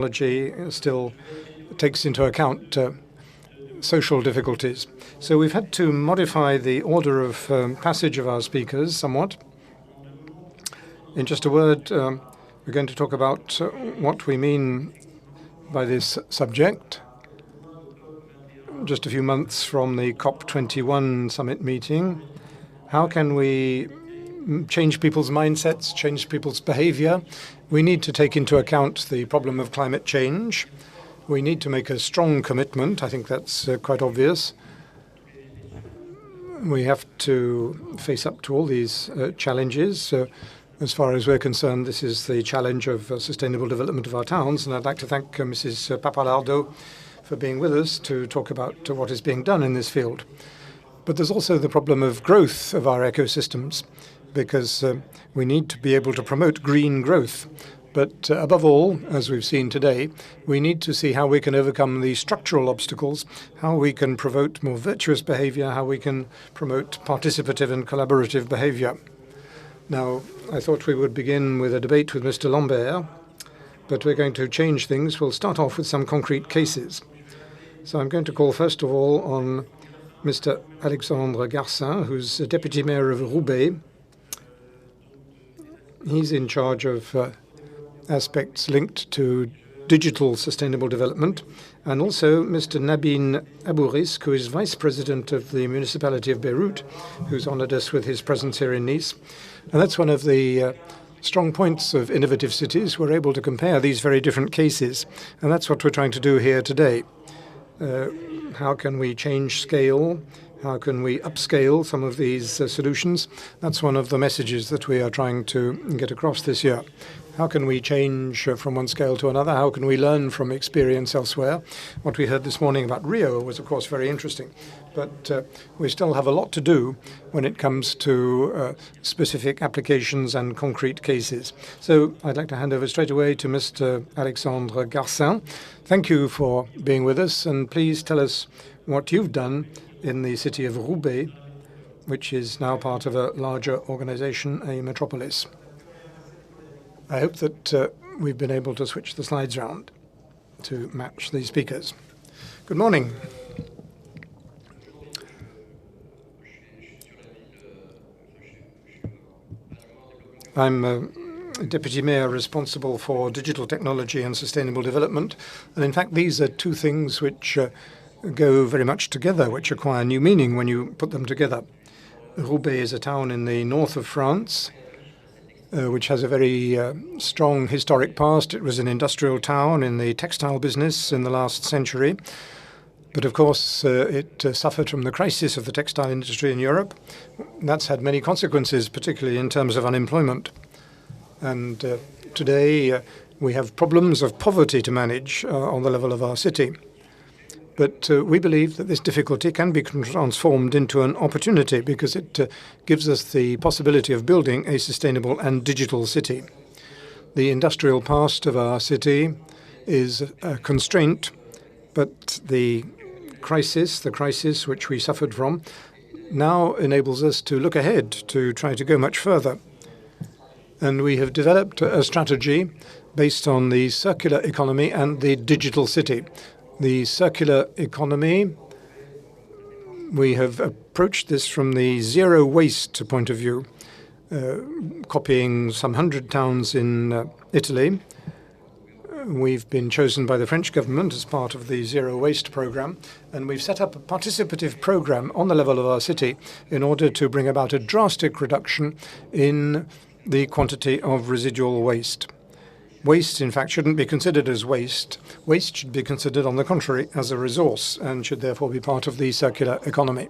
technology still takes into account social difficulties. So we've had to modify the order of passage of our speakers somewhat. In just a word, we're going to talk about what we mean by this subject. Just a few months from the COP21 summit meeting, how can we change people's mindsets, change people's behavior? We need to take into account the problem of climate change. We need to make a strong commitment. I think that's quite obvious. We have to face up to all these challenges. As far as we're concerned, this is the challenge of sustainable development of our towns. And I'd like to thank Mrs. Pappalardo for being with us to talk about what is being done in this field. But there's also the problem of growth of our ecosystems, because we need to be able to promote green growth. But above all, as we've seen today, we need to see how we can overcome the structural obstacles, how we can promote more virtuous behavior, how we can promote participative and collaborative behavior. Now, I thought we would begin with a debate with Mr. Lambert, but we're going to change things. We'll start off with some concrete cases. So I'm going to call first of all on Mr. Alexandre Garcin, who's a Deputy Mayor of Roubaix. He's in charge of aspects linked to digital sustainable development, and also Mr. Nadim Abourizk, who is Vice President of the Municipality of Beirut, who's honored us with his presence here in Nice. And that's one of the strong points of innovative cities. We're able to compare these very different cases, and that's what we're trying to do here today. How can we change scale? How can we upscale some of these solutions? That's one of the messages that we are trying to get across this year. How can we change from one scale to another? How can we learn from experience elsewhere? What we heard this morning about Rio was, of course, very interesting. But we still have a lot to do when it comes to specific applications and concrete cases. So I'd like to hand over straight away to Mr. Alexandre Garcin. Thank you for being with us, and please tell us what you've done in the city of Roubaix, which is now part of a larger organization, a metropolis. I hope that we've been able to switch the slides around to match the speakers. Good morning. I'm a Deputy Mayor responsible for digital technology and sustainable development. And in fact, these are two things which go very much together, which acquire new meaning when you put them together. Roubaix is a town in the north of France, which has a very strong historic past. It was an industrial town in the textile business in the last century. But of course, it suffered from the crisis of the textile industry in Europe. That's had many consequences, particularly in terms of unemployment. And today, we have problems of poverty to manage on the level of our city. But we believe that this difficulty can be transformed into an opportunity because it gives us the possibility of building a sustainable and digital city. The industrial past of our city is a constraint, but the crisis which we suffered from, now enables us to look ahead, to try to go much further. And we have developed a strategy based on the circular economy and the digital city. The circular economy, we have approached this from the zero waste point of view, copying some 100 towns in Italy. We've been chosen by the French government as part of the zero waste program, and we've set up a participative program on the level of our city in order to bring about a drastic reduction in the quantity of residual waste. Waste, in fact, shouldn't be considered as waste. Waste should be considered, on the contrary, as a resource and should therefore be part of the circular economy.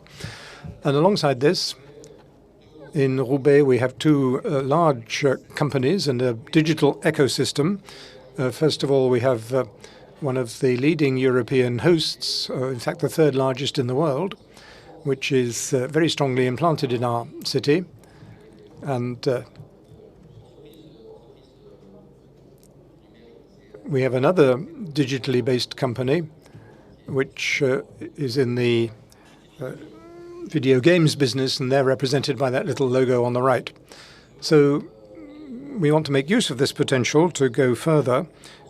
And alongside this, in Roubaix, we have two large companies and a digital ecosystem. First of all, we have one of the leading European hosts, in fact, the third largest in the world, which is very strongly implanted in our city. And we have another digitally based company, which is in the video games business, and they're represented by that little logo on the right. So we want to make use of this potential to go further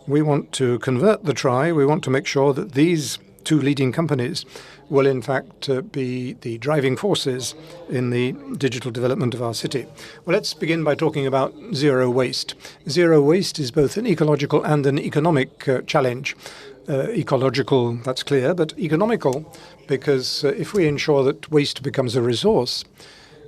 We want to convert the try. We want to make sure that these two leading companies will in fact be the driving forces in the digital development of our city. Well, let's begin by talking about zero waste. Zero waste is both an ecological and an economic challenge. Ecological, that's clear, but economical, because if we ensure that waste becomes a resource,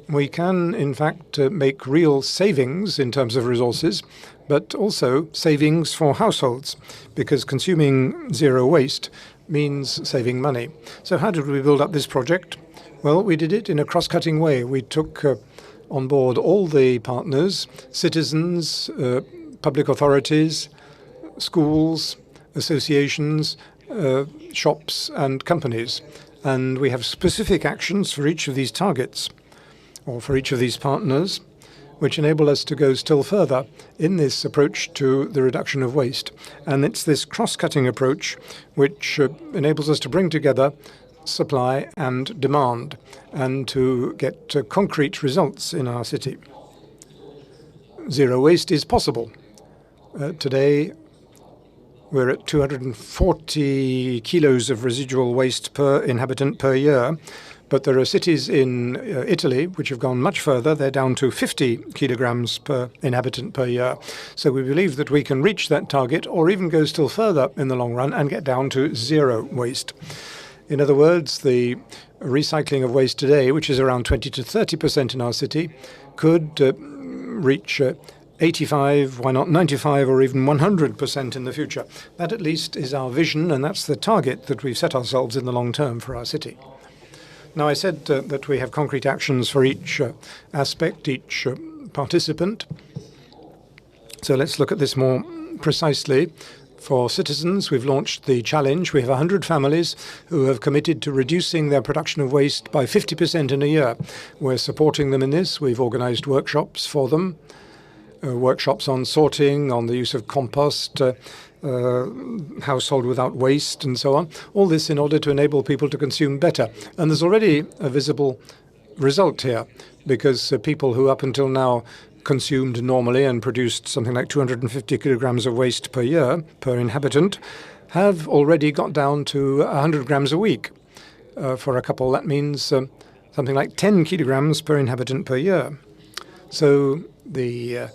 we can, in fact, make real savings in terms of resources, but also savings for households, because consuming zero waste means saving money. So how did we build up this project? Well, we did it in a cross-cutting way. We took on board all the partners, citizens, public authorities, schools, associations, shops and companies. And we have specific actions for each of these targets, or for each of these partners, which enable us to go still further in this approach to the reduction of waste. And it's this cross-cutting approach which enables us to bring together supply and demand and to get concrete results in our city. Zero waste is possible. Today, we're at 240 kilos of residual waste per inhabitant per year. But there are cities in Italy which have gone much further. They're down to 50 kilograms per inhabitant per year. So we believe that we can reach that target or even go still further in the long run and get down to zero waste. In other words, the recycling of waste today, which is around 20 to 30% in our city, could reach 85, why not 95 or even 100% in the future. That at least is our vision, and that's the target that we've set ourselves in the long term for our city. Now, I said that we have concrete actions for each aspect, each participant. So let's look at this more precisely. For citizens, we've launched the challenge. We have 100 families who have committed to reducing their production of waste by 50% in a year. We're supporting them in this. We've organized workshops for them, workshops on sorting, on the use of compost, household without waste, and so on. All this in order to enable people to consume better. And there's already a visible result here, because people who up until now consumed normally and produced something like 250 kilograms of waste per year, per inhabitant, have already got down to 100 grams a week. For a couple, that means something like 10 kilograms per inhabitant per year. So the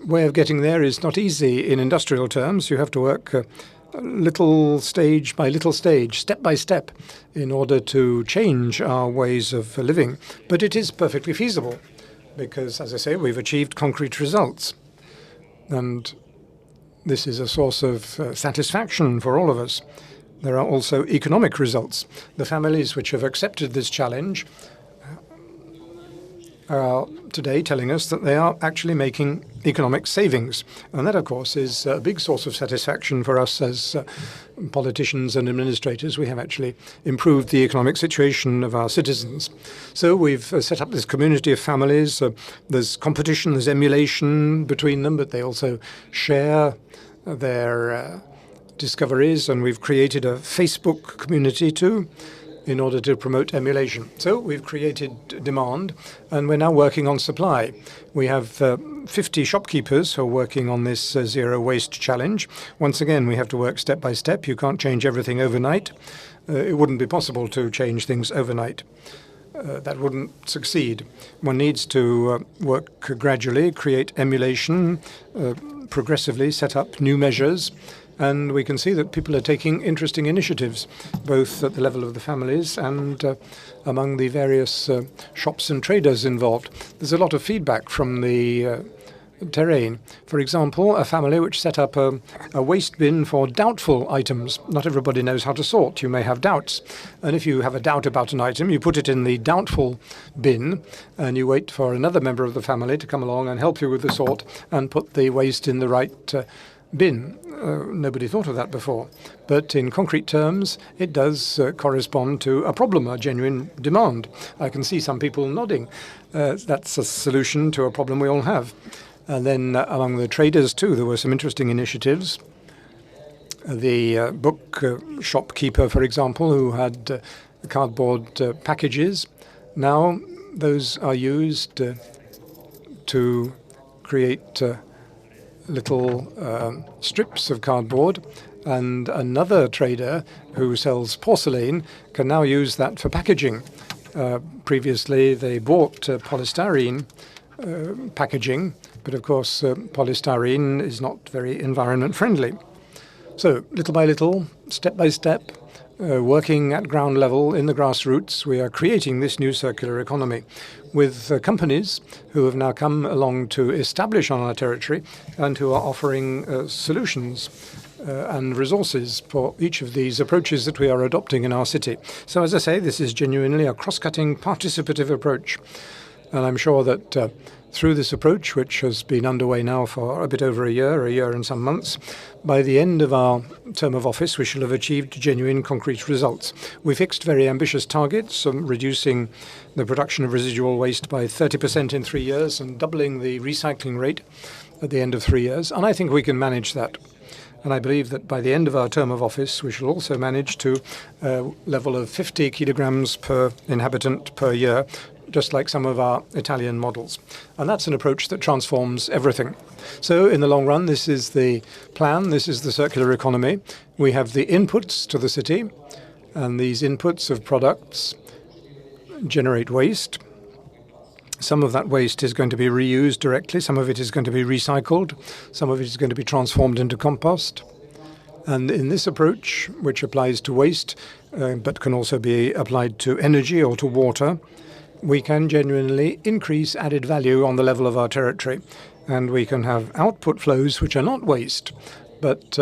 way of getting there is not easy in industrial terms. You have to work little stage by little stage, step by step, in order to change our ways of living. But it is perfectly feasible because, as I say, we've achieved concrete results. And this is a source of satisfaction for all of us. There are also economic results. The families which have accepted this challenge are today telling us that they are actually making economic savings. And that, of course, is a big source of satisfaction for us as politicians and administrators. We have actually improved the economic situation of our citizens. So we've set up this community of families. There's competition, there's emulation between them, but they also share their discoveries. And we've created a Facebook community too, in order to promote emulation. So we've created demand, and we're now working on supply. We have 50 shopkeepers who are working on this zero waste challenge. Once again, we have to work step by step. You can't change everything overnight. It wouldn't be possible to change things overnight. That wouldn't succeed. One needs to work gradually, create emulation, progressively set up new measures. And we can see that people are taking interesting initiatives, both at the level of the families and among the various shops and traders involved. There's a lot of feedback from the terrain. For example, a family which set up a waste bin for doubtful items. Not everybody knows how to sort. You may have doubts. And if you have a doubt about an item, you put it in the doubtful bin and you wait for another member of the family to come along and help you with the sort and put the waste in the right bin. Nobody thought of that before. But in concrete terms, it does correspond to a problem, a genuine demand. I can see some people nodding. That's a solution to a problem we all have. And then among the traders, too, there were some interesting initiatives. The book shopkeeper, for example, who had cardboard packages. Now those are used to create little strips of cardboard, and another trader who sells porcelain can now use that for packaging. Previously, they bought polystyrene packaging, but of course, polystyrene is not very environment friendly. So, little by little, step by step, working at ground level in the grassroots, we are creating this new circular economy with companies who have now come along to establish on our territory and who are offering solutions and resources for each of these approaches that we are adopting in our city. So as I say, this is genuinely a cross-cutting participative approach. And I'm sure that through this approach, which has been underway now for a bit over a year and some months, by the end of our term of office, we shall have achieved genuine concrete results. We fixed very ambitious targets, reducing the production of residual waste by 30% in 3 years and doubling the recycling rate at the end of 3 years. And I think we can manage that. And I believe that by the end of our term of office, we shall also manage to a level of 50 kilograms per inhabitant per year, just like some of our Italian models. And that's an approach that transforms everything. So in the long run, this is the plan. This is the circular economy. We have the inputs to the city, and these inputs of products generate waste. Some of that waste is going to be reused directly. Some of it is going to be recycled. Some of it is going to be transformed into compost. And in this approach, which applies to waste, but can also be applied to energy or to water, we can genuinely increase added value on the level of our territory. And we can have output flows which are not waste, but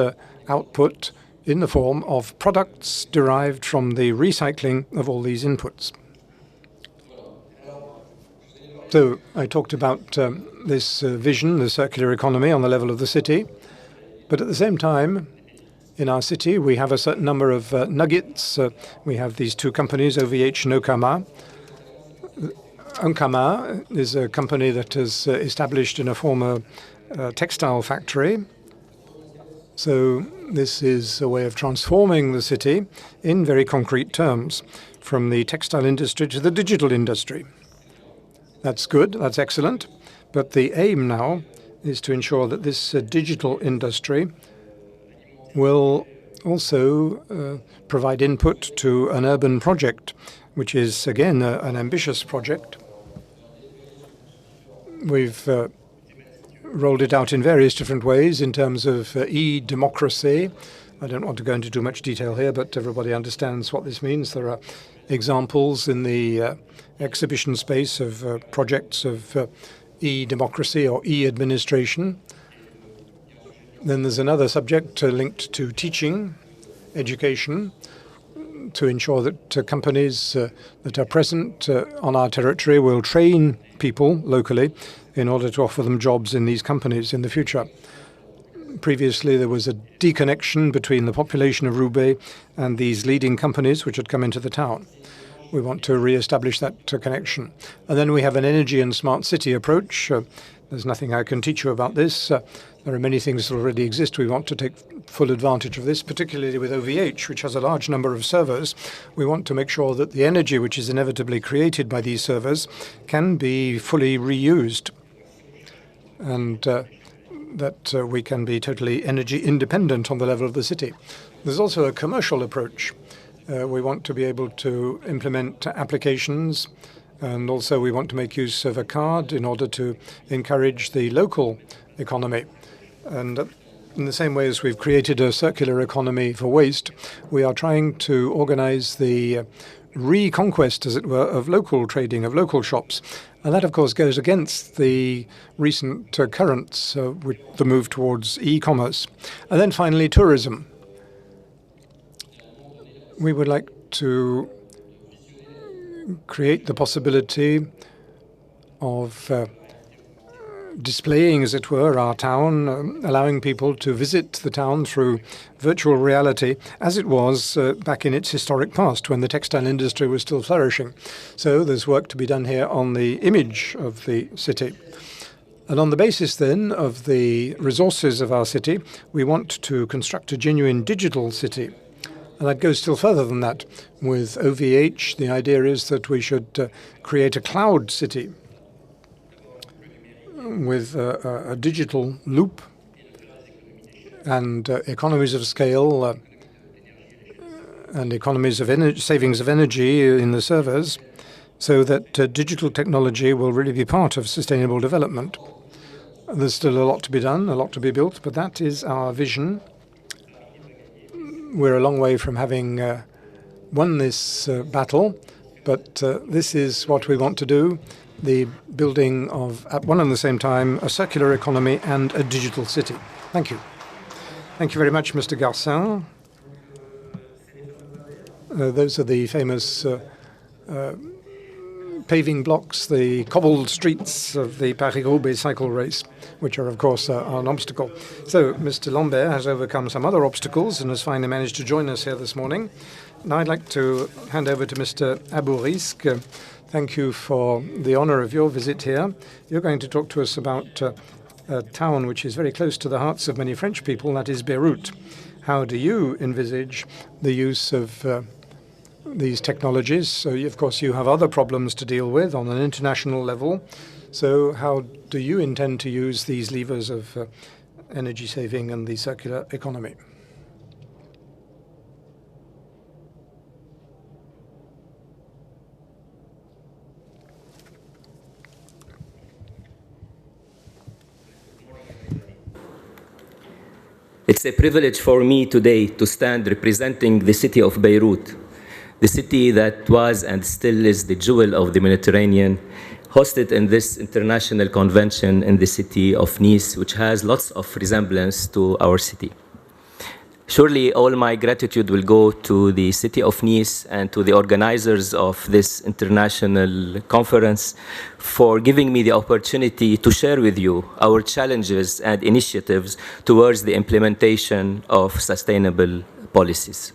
output in the form of products derived from the recycling of all these inputs. So I talked about this vision, the circular economy on the level of the city. But at the same time, in our city, we have a certain number of nuggets. We have these two companies, OVH and Okama. Okama is a company that is established in a former textile factory. So this is a way of transforming the city in very concrete terms, from the textile industry to the digital industry. That's good, that's excellent, but the aim now is to ensure that this digital industry will also provide input to an urban project, which is, again, an ambitious project. We've rolled it out in various different ways in terms of e-democracy. I don't want to go into too much detail here, but everybody understands what this means. There are examples in the exhibition space of projects of e-democracy or e-administration. Then there's another subject linked to teaching, education, to ensure that companies that are present on our territory will train people locally in order to offer them jobs in these companies in the future. Previously, there was a deconnection between the population of Roubaix and these leading companies which had come into the town. We want to re-establish that connection. And then we have an energy and smart city approach. There's nothing I can teach you about this. There are many things that already exist. We want to take full advantage of this, particularly with OVH, which has a large number of servers. We want to make sure that the energy which is inevitably created by these servers can be fully reused, and that we can be totally energy independent on the level of the city. There's also a commercial approach. We want to be able to implement applications, and also we want to make use of a card in order to encourage the local economy. And in the same way as we've created a circular economy for waste, we are trying to organize the reconquest, as it were, of local trading, of local shops. And that, of course, goes against the recent currents with the move towards e-commerce. And then finally, tourism. We would like to create the possibility of displaying, as it were, our town, allowing people to visit the town through virtual reality, as it was back in its historic past when the textile industry was still flourishing. So there's work to be done here on the image of the city. And on the basis then of the resources of our city, we want to construct a genuine digital city. And that goes still further than that. With OVH, the idea is that we should create a cloud city with a digital loop and economies of scale and economies of energy, savings of energy in the servers, so that digital technology will really be part of sustainable development. There's still a lot to be done, a lot to be built, but that is our vision. We're a long way from having won this battle, but this is what we want to do, the building of, at one and the same time, a circular economy and a digital city. Thank you. Thank you very much, Mr. Garcin. Those are the famous paving blocks, the cobbled streets of the Paris-Roubaix cycle race, which are, of course, an obstacle. So, Mr. Lambert has overcome some other obstacles and has finally managed to join us here this morning. Now I'd like to hand over to Mr. Abourizk. Thank you for the honor of your visit here. You're going to talk to us about a town which is very close to the hearts of many French people, that is Beirut. How do you envisage the use of these technologies? So, of course, you have other problems to deal with on an international level. So how do you intend to use these levers of energy saving and the circular economy? It's a privilege for me today to stand representing the city of Beirut, the city that was and still is the jewel of the Mediterranean, hosted in this international convention in the city of Nice, which has lots of resemblance to our city. Surely all my gratitude will go to the city of Nice and to the organizers of this international conference for giving me the opportunity to share with you our challenges and initiatives towards the implementation of sustainable policies.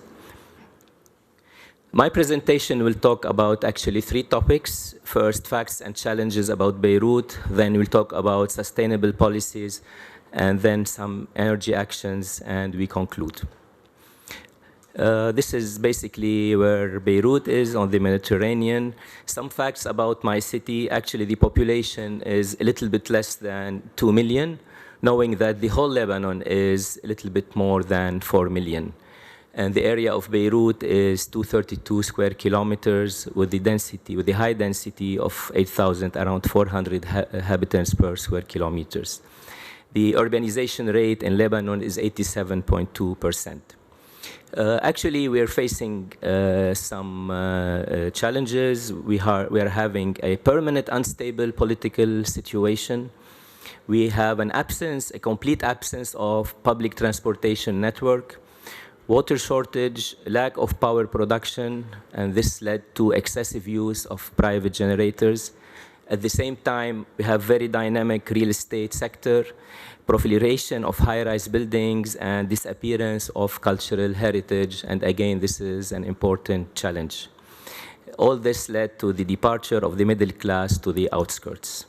My presentation will talk about actually three topics. First, facts and challenges about Beirut. Then we'll talk about sustainable policies, and then some energy actions, and we conclude. This is basically where Beirut is on the Mediterranean. Some facts about my city. Actually, the population is a little bit less than 2 million, knowing that the whole Lebanon is a little bit more than 4 million. And the area of Beirut is 232 square kilometers with the density, with the high density of 8,000, around 400 inhabitants per square kilometers. The urbanization rate in Lebanon is 87.2%. Actually, we are facing some challenges. We are having a permanent unstable political situation. We have an absence, a complete absence of public transportation network, water shortage, lack of power production, and this led to excessive use of private generators. At the same time, we have very dynamic real estate sector, proliferation of high-rise buildings, and disappearance of cultural heritage. And again, this is an important challenge. All this led to the departure of the middle class to the outskirts.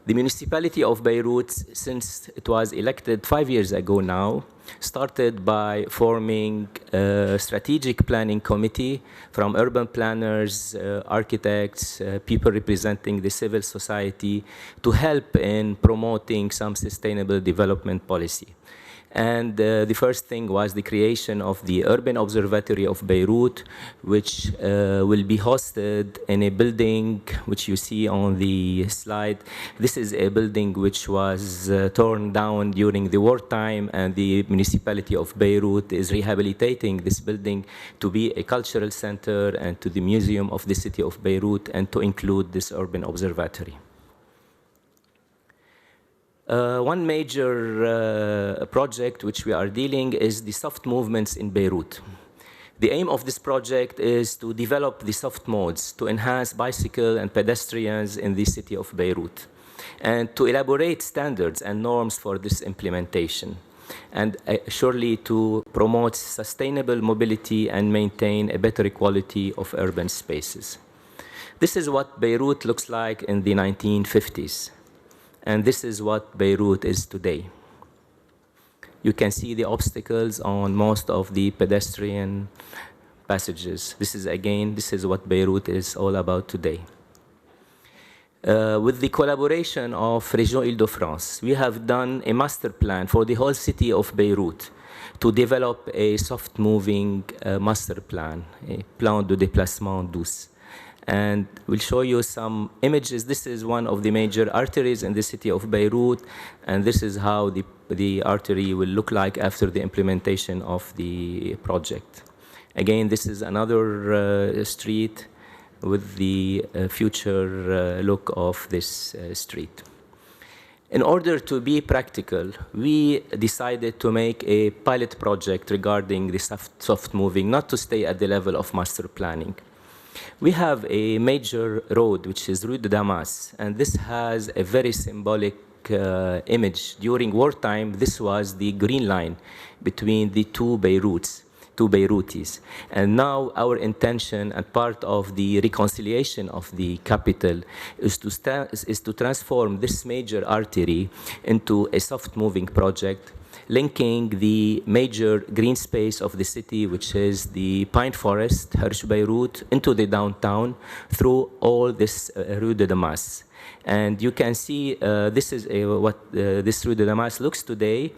The municipality of Beirut, since it was elected 5 years ago now, started by forming a strategic planning committee from urban planners, architects, people representing the civil society to help in promoting some sustainable development policy. And the first thing was the creation of the Urban Observatory of Beirut, which will be hosted in a building which you see on the slide. This is a building which was torn down during the wartime, and the municipality of Beirut is rehabilitating this building to be a cultural center and to the museum of the city of Beirut and to include this Urban Observatory. One major project which we are dealing is the soft movements in Beirut. The aim of this project is to develop the soft modes to enhance bicycle and pedestrians in the city of Beirut and to elaborate standards and norms for this implementation, and surely to promote sustainable mobility and maintain a better quality of urban spaces. This is what Beirut looks like in the 1950s. And this is what Beirut is today. You can see the obstacles on most of the pedestrian passages. This is what Beirut is all about today. With the collaboration of Région Île-de-France, we have done a master plan for the whole city of Beirut to develop a soft-moving master plan, a plan de déplacement douce. And we'll show you some images. This is one of the major arteries in the city of Beirut, and this is how the artery will look like after the implementation of the project. Again, this is another street with the future look of this street. In order to be practical, we decided to make a pilot project regarding the soft moving, not to stay at the level of master planning. We have a major road, which is Rue de Damas, and this has a very symbolic image. During wartime, this was the green line between the two Beirutis. And now our intention and part of the reconciliation of the capital is to transform this major artery into a soft-moving project, linking the major green space of the city, which is the pine forest, Hirsch Beirut, into the downtown through all this Rue de Damas. And you can see this is what this Rue de Damas looks today,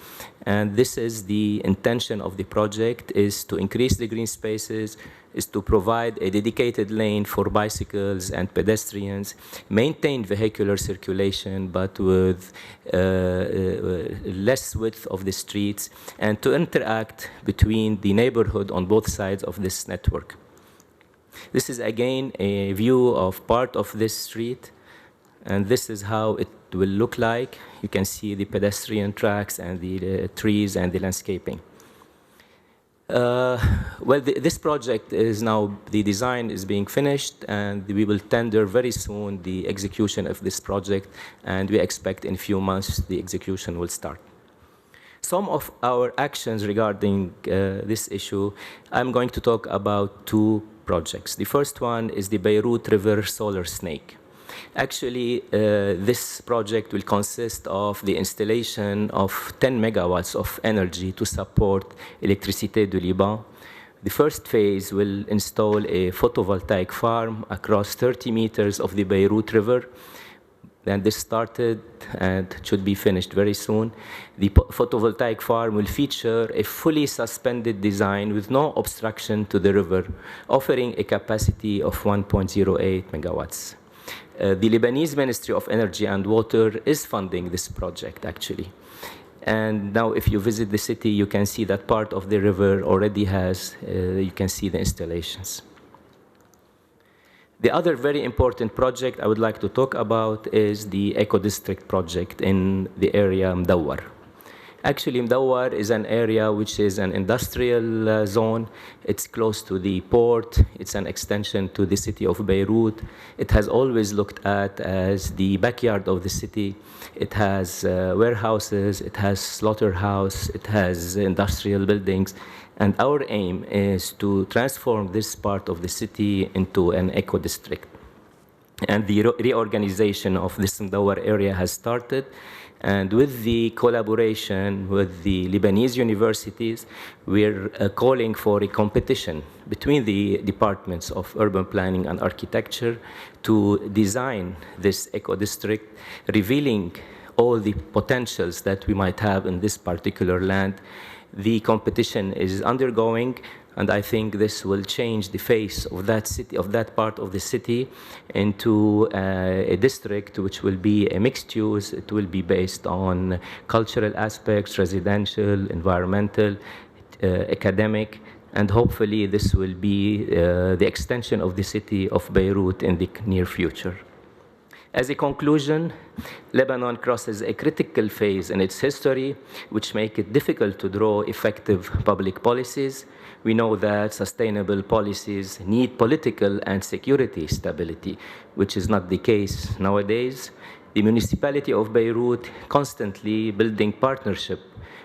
and this is the intention of the project, is to increase the green spaces, is to provide a dedicated lane for bicycles and pedestrians, maintain vehicular circulation, but with less width of the streets, and to interact between the neighborhood on both sides of this network. This is again a view of part of this street, and this is how it will look like. You can see the pedestrian tracks and the trees and the landscaping. This project is now, the design is being finished, and we will tender very soon the execution of this project, and we expect in a few months the execution will start. Some of our actions regarding this issue, I'm going to talk about two projects. The first one is the Beirut River Solar Snake. Actually, this project will consist of the installation of 10 megawatts of energy to support Électricité du Liban. The first phase will install a photovoltaic farm across 30 meters of the Beirut River. And this started and should be finished very soon. The photovoltaic farm will feature a fully suspended design with no obstruction to the river, offering a capacity of 1.08 megawatts. The Lebanese Ministry of Energy and Water is funding this project, actually. And now if you visit the city, you can see that part of the river already has, you can see the installations. The other very important project I would like to talk about is the Eco District project in the area Mdawar. Actually, Mdawar is an area which is an industrial zone. It's close to the port. It's an extension to the city of Beirut. It has always looked at as the backyard of the city. It has warehouses, it has slaughterhouse, it has industrial buildings. And our aim is to transform this part of the city into an eco-district. And the reorganization of this Mdawar area has started. And with the collaboration with the Lebanese universities, we're calling for a competition between the departments of urban planning and architecture to design this eco-district, revealing all the potentials that we might have in this particular land. The competition is undergoing, and I think this will change the face of that city, of that part of the city, into a district which will be a mixed use. It will be based on cultural aspects, residential, environmental, academic, and hopefully this will be the extension of the city of Beirut in the near future. As a conclusion, Lebanon crosses a critical phase in its history, which makes it difficult to draw effective public policies. We know that sustainable policies need political and security stability, which is not the case nowadays. The municipality of Beirut constantly building partnership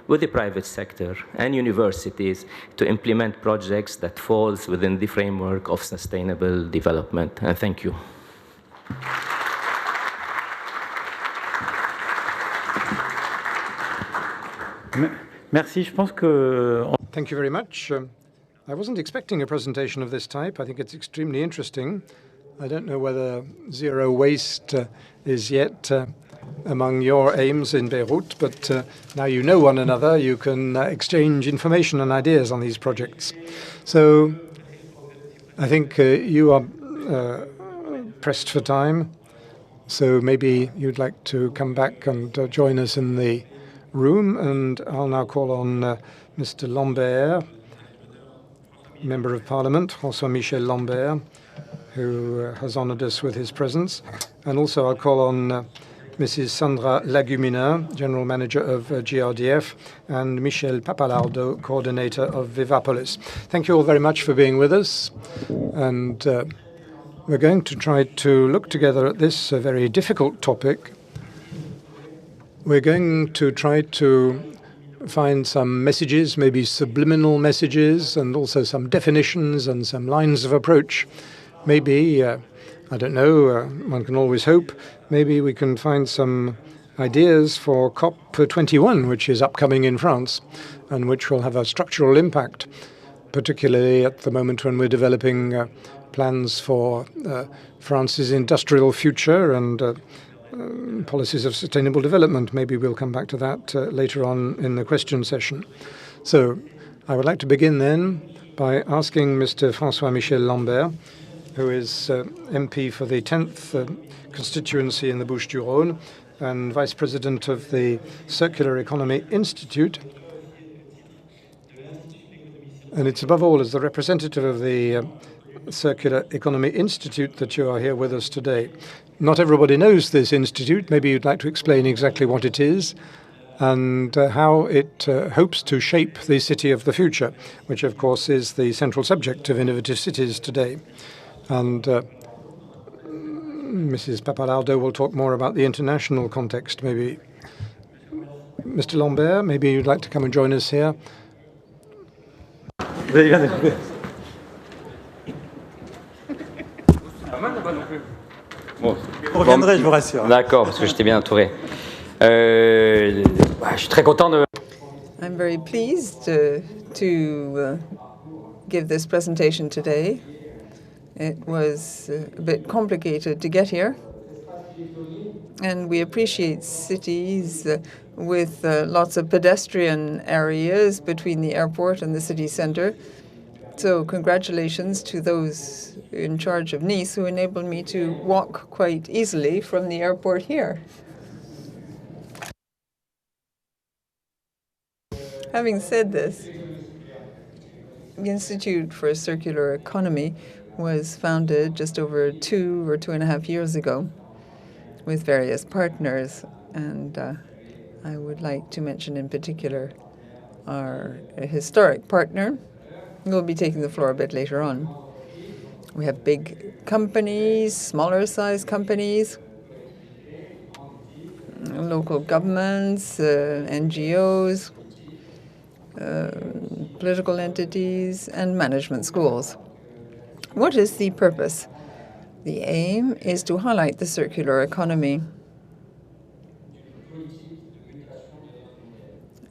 with the private sector and universities to implement projects that falls within the framework of sustainable development. And thank you. Merci, je pense que... Thank you very much. I wasn't expecting a presentation of this type. I think it's extremely interesting. I don't know whether zero waste is yet among your aims in Beirut, but now you know one another, you can exchange information and ideas on these projects. So I think you are pressed for time, so maybe you'd like to come back and join us in the room, and I'll now call on Mr. Lambert, Member of Parliament, François-Michel Lambert, who has honoured us with his presence. And also I'll call on Mrs. Sandra Lagumina, General Manager of GrDF, and Michèle Pappalardo, Coordinator of Vivapolis. Thank you all very much for being with us. And we're going to try to look together at this very difficult topic. We're going to try to find some messages, maybe subliminal messages, and also some definitions and some lines of approach. Maybe, I don't know, one can always hope, maybe we can find some ideas for COP21, which is upcoming in France, and which will have a structural impact, particularly at the moment when we're developing plans for France's industrial future and policies of sustainable development. Maybe we'll come back to that later on in the question session. So I would like to begin then by asking Mr. François-Michel Lambert, who is MP for the 10th constituency in the Bouches du Rhône and Vice President of the Circular Economy Institute. And it's above all as the representative of the Circular Economy Institute that you are here with us today. Not everybody knows this institute. Maybe you'd like to explain exactly what it is and how it hopes to shape the city of the future, which of course is the central subject of innovative cities today. And Mrs. Pappalardo will talk more about the international context, maybe. Mr. Lambert, maybe you'd like to come and join us here. Je reviendrai, je vous rassure. D'accord, parce que j'étais bien entouré. Je suis très content de... I'm very pleased to give this presentation today. It was a bit complicated to get here, and we appreciate cities with lots of pedestrian areas between the airport and the city centre. So congratulations to those in charge of Nice who enabled me to walk quite easily from the airport here. Having said this, the Institute for a Circular Economy was founded just over 2 or 2.5 years ago with various partners, and I would like to mention in particular our historic partner, who will be taking the floor a bit later on. We have big companies, smaller size companies, local governments, NGOs, political entities, and management schools. What is the purpose? The aim is to highlight the circular economy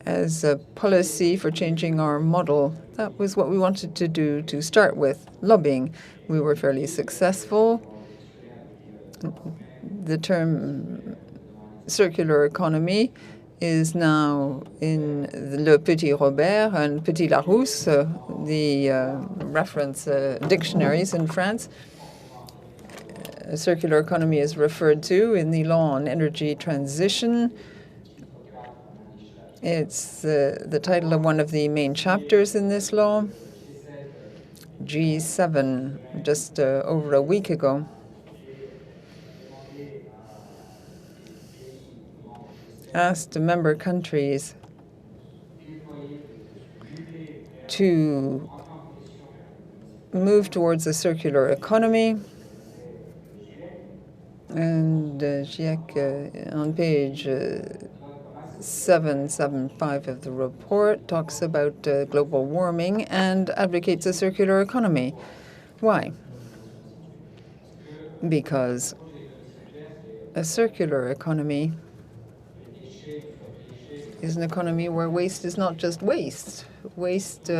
as a policy for changing our model. That was what we wanted to do to start with, lobbying. We were fairly successful. The term circular economy is now in Le Petit Robert and Petit Larousse, the reference dictionaries in France. Circular economy is referred to in the law on energy transition. It's the title of one of the main chapters in this law. G7, just over a week ago, asked member countries to move towards a circular economy. And GIEC on page 775 of the report talks about global warming and advocates a circular economy. Why? Because a circular economy is an economy where waste is not just waste. Waste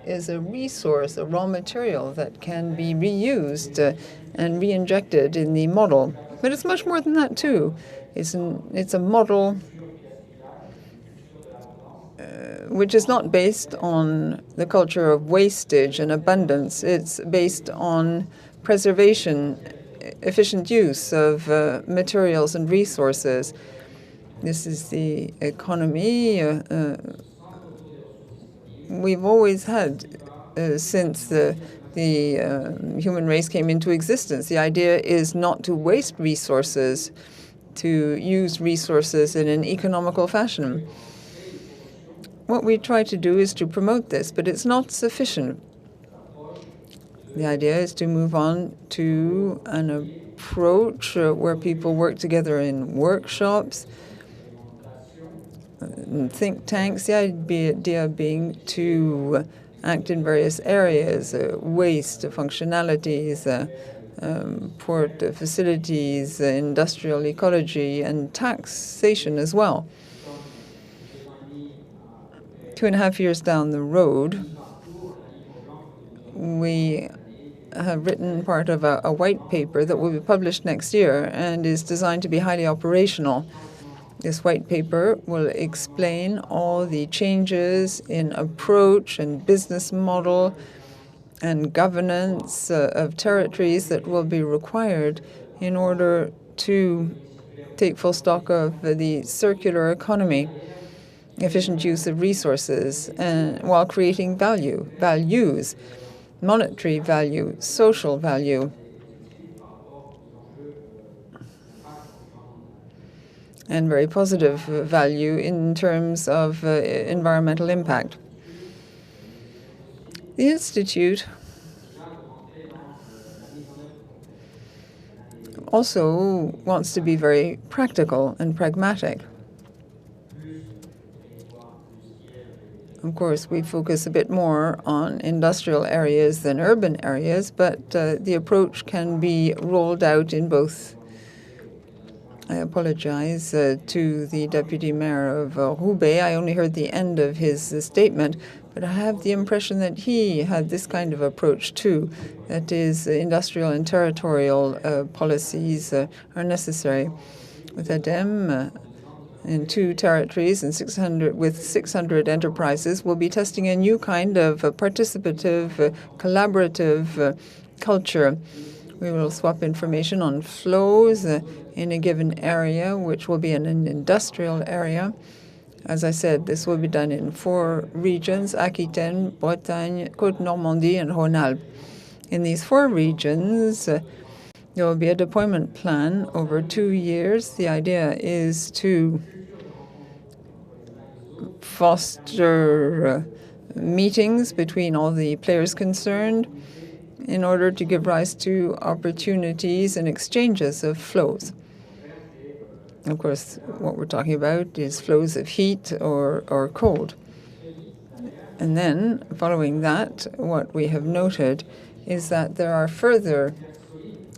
is a resource, a raw material that can be reused and re-injected in the model. But it's much more than that, too. It's a model which is not based on the culture of wastage and abundance. It's based on preservation, efficient use of materials and resources. This is the economy we've always had since the human race came into existence. The idea is not to waste resources, to use resources in an economical fashion. What we try to do is to promote this, but it's not sufficient. The idea is to move on to an approach where people work together in workshops, think tanks, the idea being to act in various areas, waste functionalities, port facilities, industrial ecology, and taxation as well. 2.5 years down the road, we have written part of a white paper that will be published next year and is designed to be highly operational. This white paper will explain all the changes in approach and business model and governance of territories that will be required in order to take full stock of the circular economy, efficient use of resources, and while creating values, monetary value, social value, and very positive value in terms of environmental impact. The Institute also wants to be very practical and pragmatic. Of course, we focus a bit more on industrial areas than urban areas, but the approach can be rolled out in both. I apologize to the Deputy Mayor of Roubaix. I only heard the end of his statement, but I have the impression that he had this kind of approach too. That is, industrial and territorial policies are necessary. With ADEM, in 2 territories and 600 enterprises, we'll be testing a new kind of participative, collaborative culture. We will swap information on flows in a given area, which will be in an industrial area. As I said, this will be done in 4 regions: Aquitaine, Bretagne, Côte-Normandie, and Rhône-Alpes. In these 4 regions, there will be a deployment plan over 2 years. The idea is to foster meetings between all the players concerned in order to give rise to opportunities and exchanges of flows. Of course, what we're talking about is flows of heat or cold. And then, following that, what we have noted is that there are further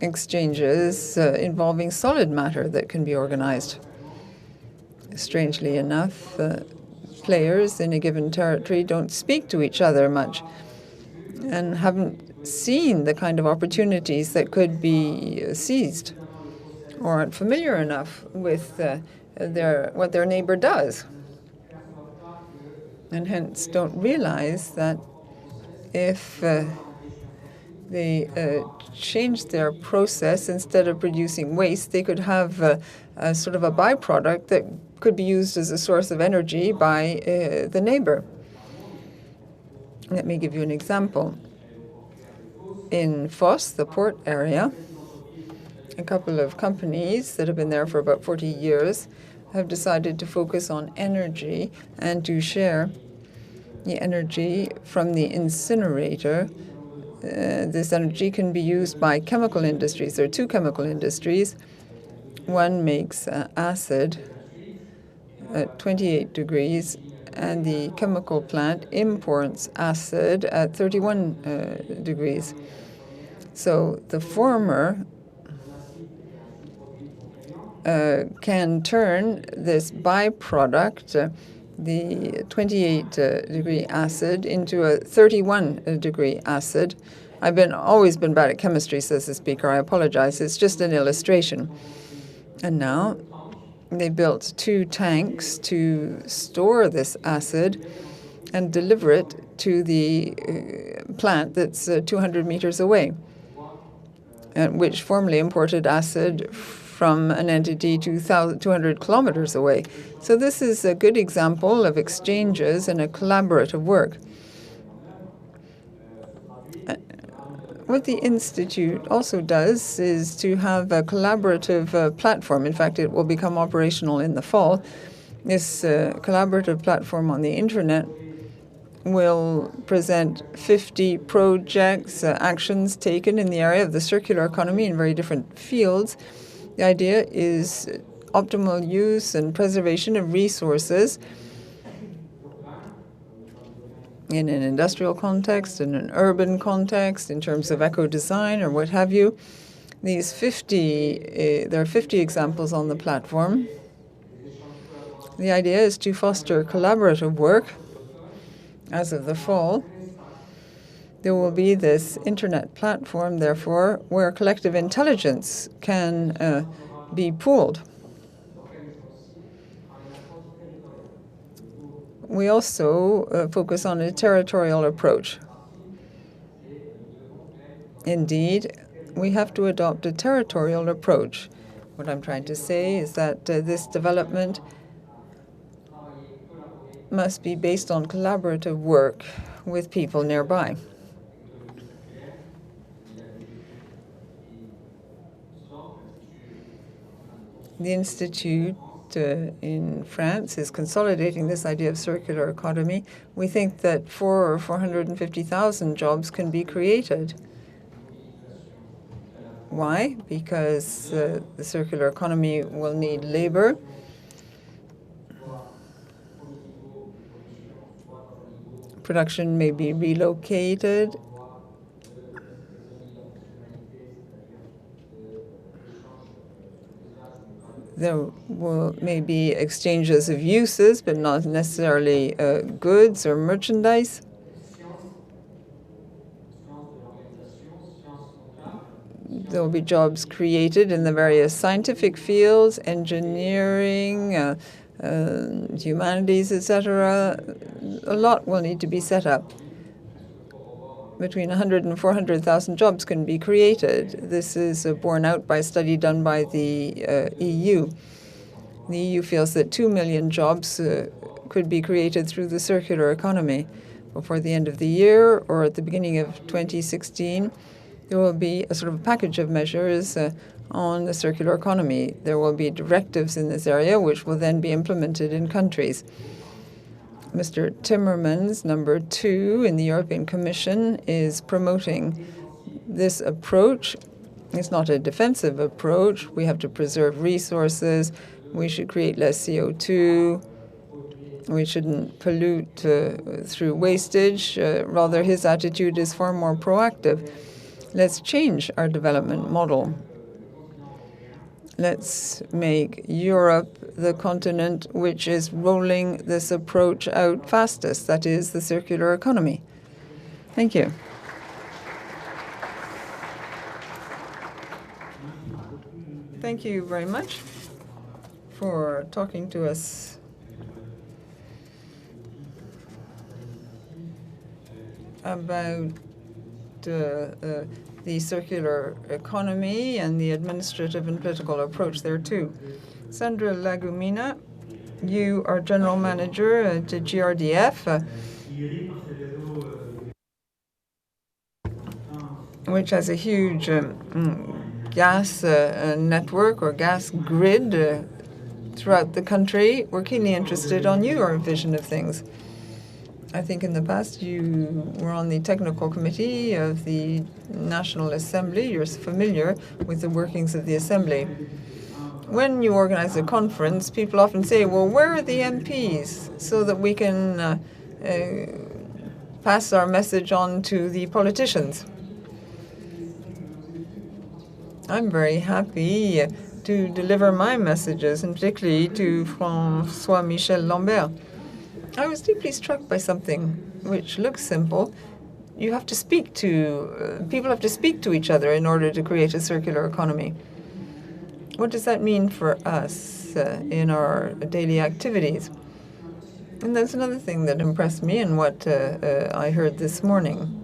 exchanges involving solid matter that can be organized. Strangely enough, players in a given territory don't speak to each other much and haven't seen the kind of opportunities that could be seized, or aren't familiar enough with what their neighbor does, and hence don't realize that if they change their process, instead of producing waste, they could have a sort of a byproduct that could be used as a source of energy by the neighbor. Let me give you an example. In Fos, the port area, a couple of companies that have been there for about 40 years have decided to focus on energy and to share the energy from the incinerator. This energy can be used by chemical industries. There are 2 chemical industries. One makes acid at 28 degrees, and the chemical plant imports acid at 31 degrees. So the former can turn this byproduct the 28-degree acid into a 31-degree acid. I've always been bad at chemistry, says the speaker. I apologize. It's just an illustration. And now they built 2 tanks to store this acid and deliver it to the plant that's 200 meters away, which formerly imported acid from an entity 200 kilometers away. So this is a good example of exchanges and a collaborative work. What the Institute also does is to have a collaborative platform. In fact, it will become operational in the fall. This collaborative platform on the internet will present 50 projects, actions taken in the area of the circular economy in very different fields. The idea is optimal use and preservation of resources in an industrial context, in an urban context, in terms of eco-design or what have you. These 50, there are 50 examples on the platform. The idea is to foster collaborative work. As of the fall, there will be this internet platform, therefore, where collective intelligence can be pooled. We also focus on a territorial approach. Indeed, we have to adopt a territorial approach. What I'm trying to say is that this development must be based on collaborative work with people nearby. The Institute in France is consolidating this idea of circular economy. We think that 450,000 jobs can be created. Why? Because the circular economy will need labor. Production may be relocated. There may be exchanges of uses, but not necessarily goods or merchandise. There will be jobs created in the various scientific fields, engineering, humanities, etc. A lot will need to be set up. Between 100 and 400,000 jobs can be created. This is borne out by a study done by the EU. The EU feels that 2 million jobs could be created through the circular economy. Before the end of the year or at the beginning of 2016, there will be a sort of package of measures on the circular economy. There will be directives in this area which will then be implemented in countries. Mr. Timmermans, number 2 in the European Commission, is promoting this approach. It's not a defensive approach. We have to preserve resources. We should create less CO2. We shouldn't pollute through wastage. Rather, his attitude is far more proactive. Let's change our development model. Let's make Europe the continent which is rolling this approach out fastest, that is, the circular economy. Thank you. Thank you very much for talking to us about the circular economy and the administrative and political approach there too. Sandra Lagumina, you are General Manager at GrDF, which has a huge gas network or gas grid throughout the country. We're keenly interested on your vision of things. I think in the past you were on the technical committee of the National Assembly. You're familiar with the workings of the Assembly. When you organize a conference, people often say, well, where are the MPs so that we can pass our message on to the politicians? I'm very happy to deliver my messages, and particularly to François-Michel Lambert. I was deeply struck by something which looks simple. You have to speak to, people have to speak to each other in order to create a circular economy. What does that mean for us in our daily activities? And that's another thing that impressed me in what I heard this morning.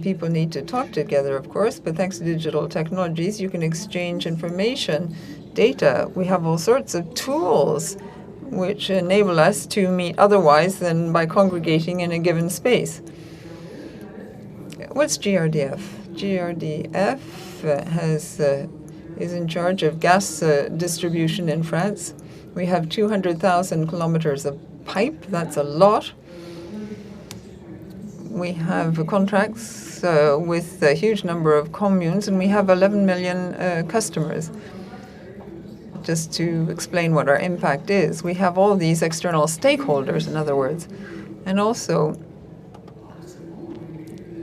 People need to talk together, of course, but thanks to digital technologies, you can exchange information, data. We have all sorts of tools which enable us to meet otherwise than by congregating in a given space. What's GrDF? GrDF is in charge of gas distribution in France. We have 200,000 kilometers of pipe. That's a lot. We have contracts with a huge number of communes, and we have 11 million customers. Just to explain what our impact is, we have all these external stakeholders, in other words. And also,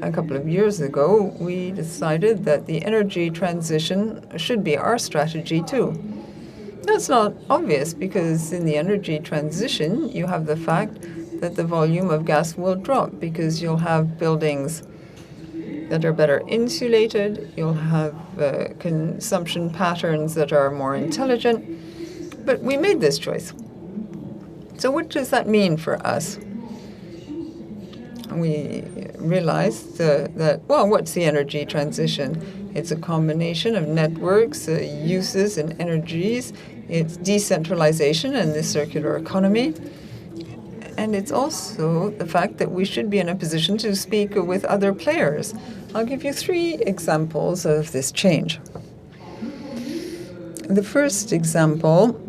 a couple of years ago, we decided that the energy transition should be our strategy too. That's not obvious because in the energy transition, you have the fact that the volume of gas will drop because you'll have buildings that are better insulated, you'll have consumption patterns that are more intelligent. But we made this choice. So what does that mean for us? We realized that, well, what's the energy transition? It's a combination of networks, uses, and energies. It's decentralization and the circular economy. And it's also the fact that we should be in a position to speak with other players. I'll give you 3 examples of this change. The first example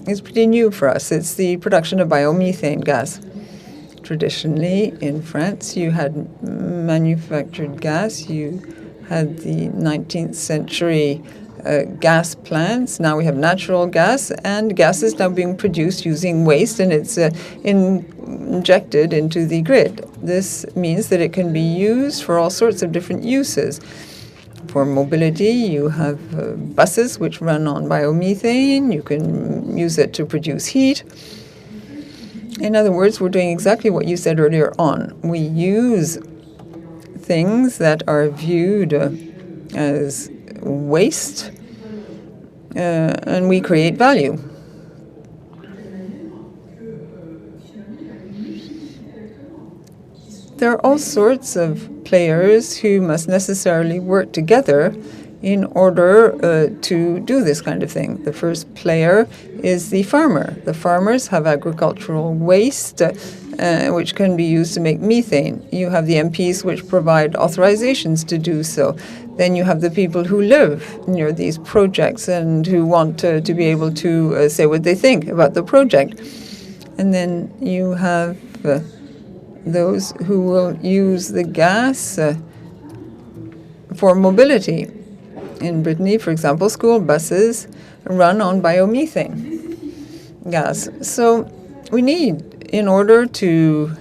is pretty new for us. It's the production of biomethane gas. Traditionally, in France, you had manufactured gas. You had the 19th century gas plants. Now we have natural gas, and gas is now being produced using waste, and it's injected into the grid. This means that it can be used for all sorts of different uses. For mobility, you have buses which run on biomethane. You can use it to produce heat. In other words, we're doing exactly what you said earlier on. We use things that are viewed as waste, and we create value. There are all sorts of players who must necessarily work together in order to do this kind of thing. The first player is the farmer. The farmers have agricultural waste, which can be used to make methane. You have the MPs which provide authorizations to do so. Then you have the people who live near these projects and who want to be able to say what they think about the project. And then you have those who will use the gas for mobility. In Brittany, for example, school buses run on biomethane gas. So we need, in order to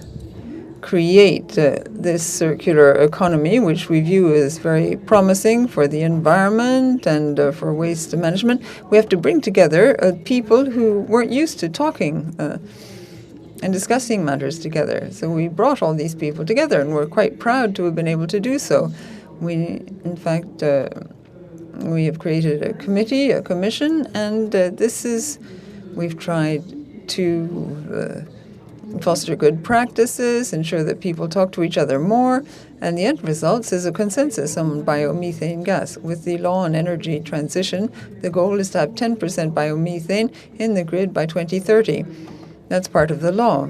create this circular economy, which we view as very promising for the environment and for waste management, we have to bring together people who weren't used to talking and discussing matters together. So we brought all these people together, and we're quite proud to have been able to do so. We, in fact, we have created a committee, a commission, and we've tried to foster good practices, ensure that people talk to each other more, and the end result is a consensus on biomethane gas. With the law on energy transition, the goal is to have 10% biomethane in the grid by 2030. That's part of the law.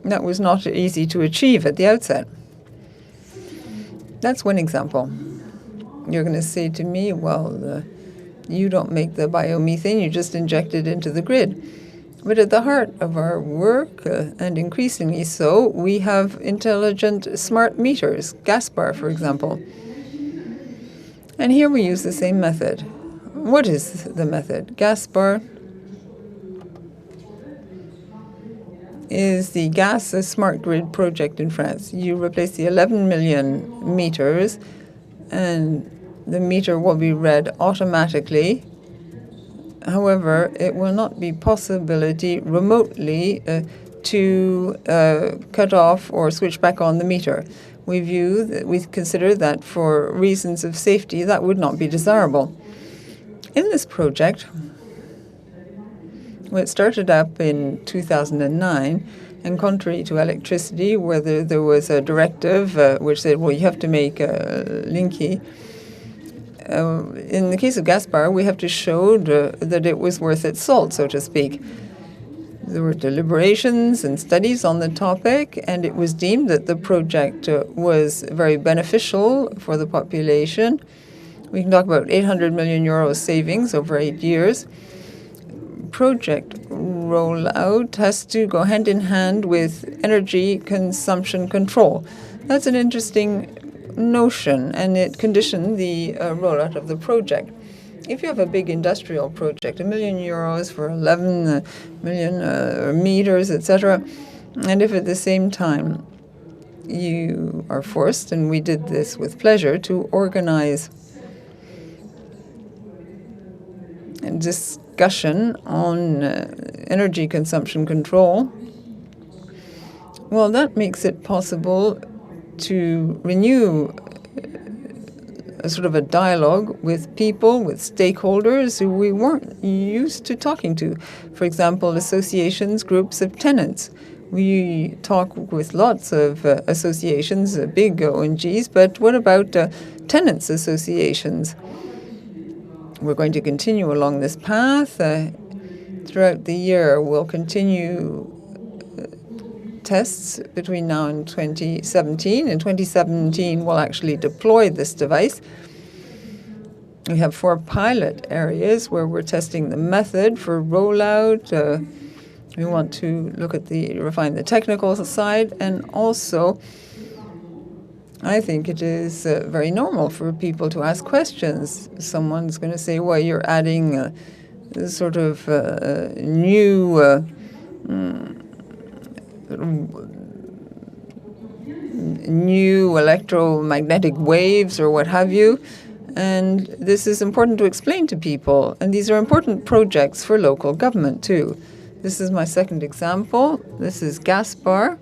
That was not easy to achieve at the outset. That's one example. You're going to say to me, well, you don't make the biomethane, you just inject it into the grid. But at the heart of our work, and increasingly so, we have intelligent smart meters, gas bar, for example. And here we use the same method. What is the method? Gas bar is the gas smart grid project in France. You replace the 11 million meters, and the meter will be read automatically However, it will not be possibility remotely to cut off or switch back on the meter. We consider that for reasons of safety, that would not be desirable. In this project, well, it started up in 2009, and contrary to electricity, where there was a directive which said, well, you have to make a linky. In the case of gas power, we have to show that it was worth its salt, so to speak. There were deliberations and studies on the topic, and it was deemed that the project was very beneficial for the population. We can talk about 800 million euros savings over 8 years. Project rollout has to go hand in hand with energy consumption control. That's an interesting notion, and it conditioned the rollout of the project. If you have a big industrial project, €1 million for 11 million meters, etc., and if at the same time you are forced, and we did this with pleasure, to organize a discussion on energy consumption control, well, that makes it possible to renew a sort of a dialogue with people, with stakeholders who we weren't used to talking to. For example, associations, groups of tenants. We talk with lots of associations, big ONGs, but what about tenants associations? We're going to continue along this path. Throughout the year, we'll continue tests between now and 2017. In 2017, we'll actually deploy this device. We have 4 pilot areas where we're testing the method for rollout. We want to look at refine the technical side, and also I think it is very normal for people to ask questions. Someone's going to say, well, you're adding sort of new electromagnetic waves or what have you. And this is important to explain to people. And these are important projects for local government, too. This is my second example. This is Gaspar.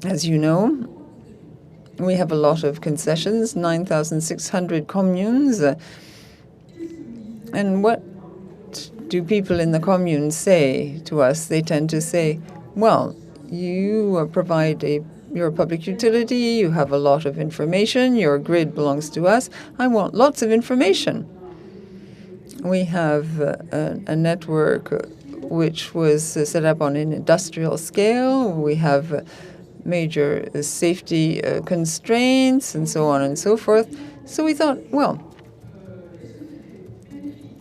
As you know, we have a lot of concessions, 9,600 communes. And what do people in the commune say to us? They tend to say, well, you provide you're a public utility, you have a lot of information, your grid belongs to us. I want lots of information. We have a network which was set up on an industrial scale. We have major safety constraints and so on and so forth. So we thought, well,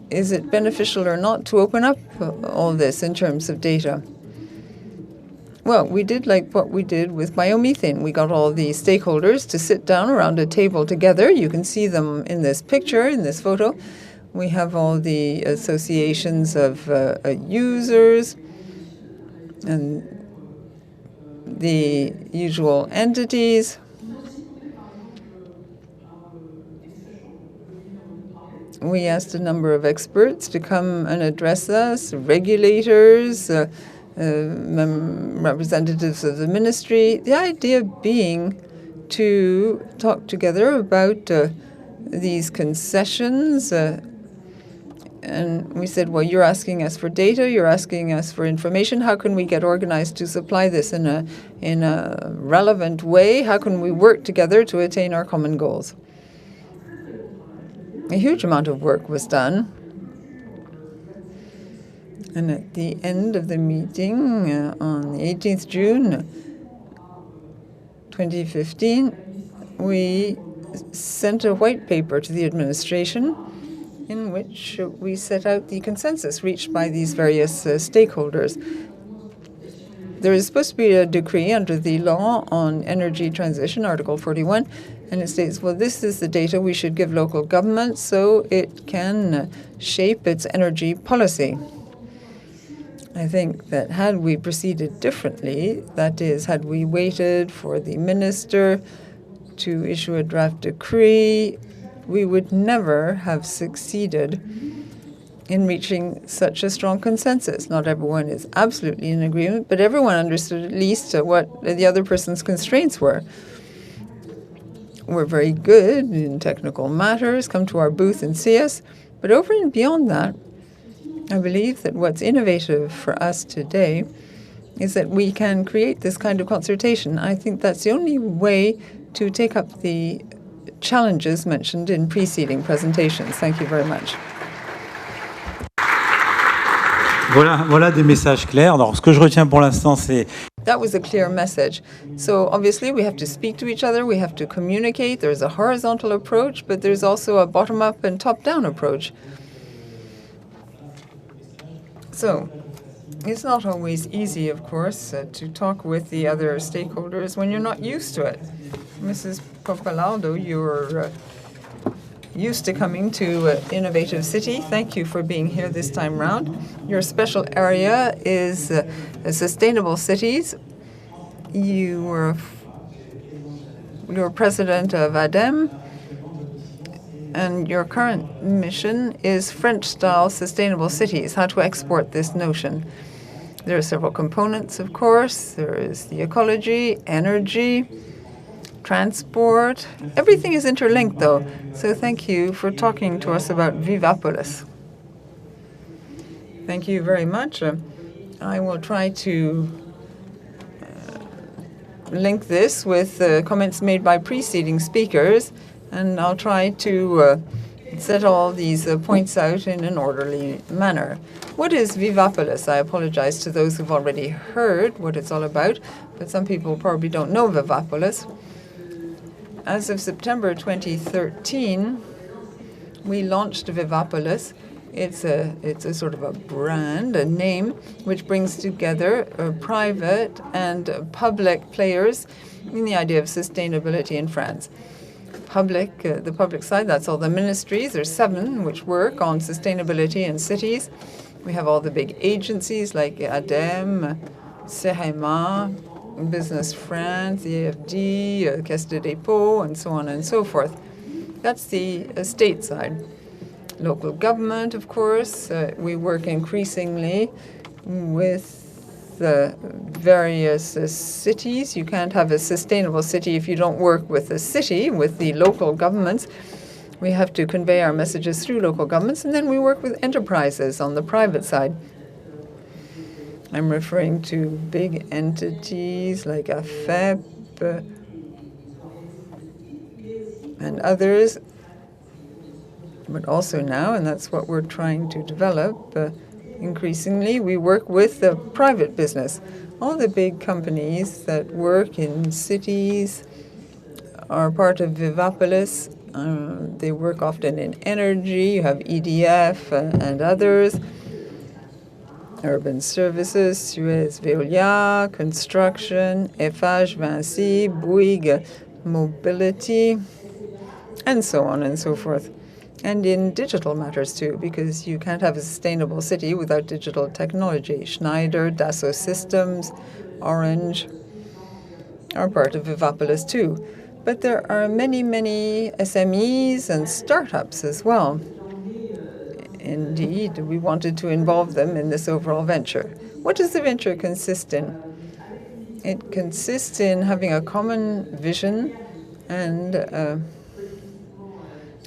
is it beneficial or not to open up all this in terms of data? Well, we did like what we did with biomethane. We got all the stakeholders to sit down around a table together. You can see them in this picture, in this photo. We have all the associations of users and the usual entities. We asked a number of experts to come and address us, regulators, representatives of the ministry. The idea being to talk together about these concessions. And we said, well, you're asking us for data, you're asking us for information. How can we get organized to supply this in a relevant way? How can we work together to attain our common goals? A huge amount of work was done. And at the end of the meeting, on the 18th June 2015, we sent a white paper to the administration in which we set out the consensus reached by these various stakeholders. There is supposed to be a decree under the law on energy transition, Article 41, and it states, well, this is the data we should give local government so it can shape its energy policy. I think that had we proceeded differently, that is, had we waited for the minister to issue a draft decree, we would never have succeeded in reaching such a strong consensus. Not everyone is absolutely in agreement, but everyone understood at least what the other person's constraints were. We're very good in technical matters. Come to our booth and see us. But over and beyond that, I believe that what's innovative for us today is that we can create this kind of consultation. I think that's the only way to take up the challenges mentioned in preceding presentations. Thank you very much. Voilà des messages clairs. Alors, ce que je retiens pour l'instant, c'est... That was a clear message. So obviously we have to speak to each other, we have to communicate. There's a horizontal approach, but there's also a bottom-up and top-down approach. So it's not always easy, of course, to talk with the other stakeholders when you're not used to it. Mrs. Pappalardo, you're used to coming to Innovative City. Thank you for being here this time round. Your special area is sustainable cities. You were president of ADEME, and your current mission is French-style sustainable cities, how to export this notion. There are several components, of course. There is the ecology, energy, transport. Everything is interlinked, though. So thank you for talking to us about Vivapolis. Thank you very much. I will try to link this with comments made by preceding speakers, and I'll try to set all these points out in an orderly manner. What is Vivapolis? I apologize to those who've already heard what it's all about, but some people probably don't know Vivapolis. As of September 2013, we launched Vivapolis. It's a sort of a brand, a name, which brings together private and public players in the idea of sustainability in France. The public side, that's all the ministries. There's 7 which work on sustainability in cities. We have all the big agencies like ADEME, CEREMA, Business France, the AFD, Caisse de dépôt, and so on and so forth. That's the state side. Local government, of course. We work increasingly with various cities. You can't have a sustainable city if you don't work with the city, with the local governments. We have to convey our messages through local governments, and then we work with enterprises on the private side. I'm referring to big entities like AFEP and others, but also now, and that's what we're trying to develop, increasingly, we work with the private business. All the big companies that work in cities are part of Vivapolis. They work often in energy. You have EDF and others. Urban services, Suez, Veolia, construction, Eiffage, Vinci, Bouygues, mobility, and so on and so forth. And in digital matters too, because you can't have a sustainable city without digital technology. Schneider, Dassault Systems, Orange are part of Vivapolis too. But there are many, many SMEs and startups as well. Indeed, we wanted to involve them in this overall venture. What does the venture consist in? It consists in having a common vision and a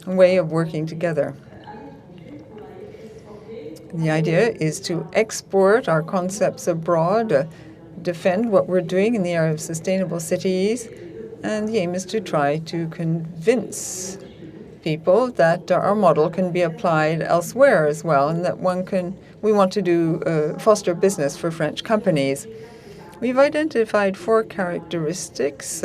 way of working together. The idea is to export our concepts abroad, defend what we're doing in the area of sustainable cities, and the aim is to try to convince people that our model can be applied elsewhere as well, and that we want to do foster business for French companies. We've identified 4 characteristics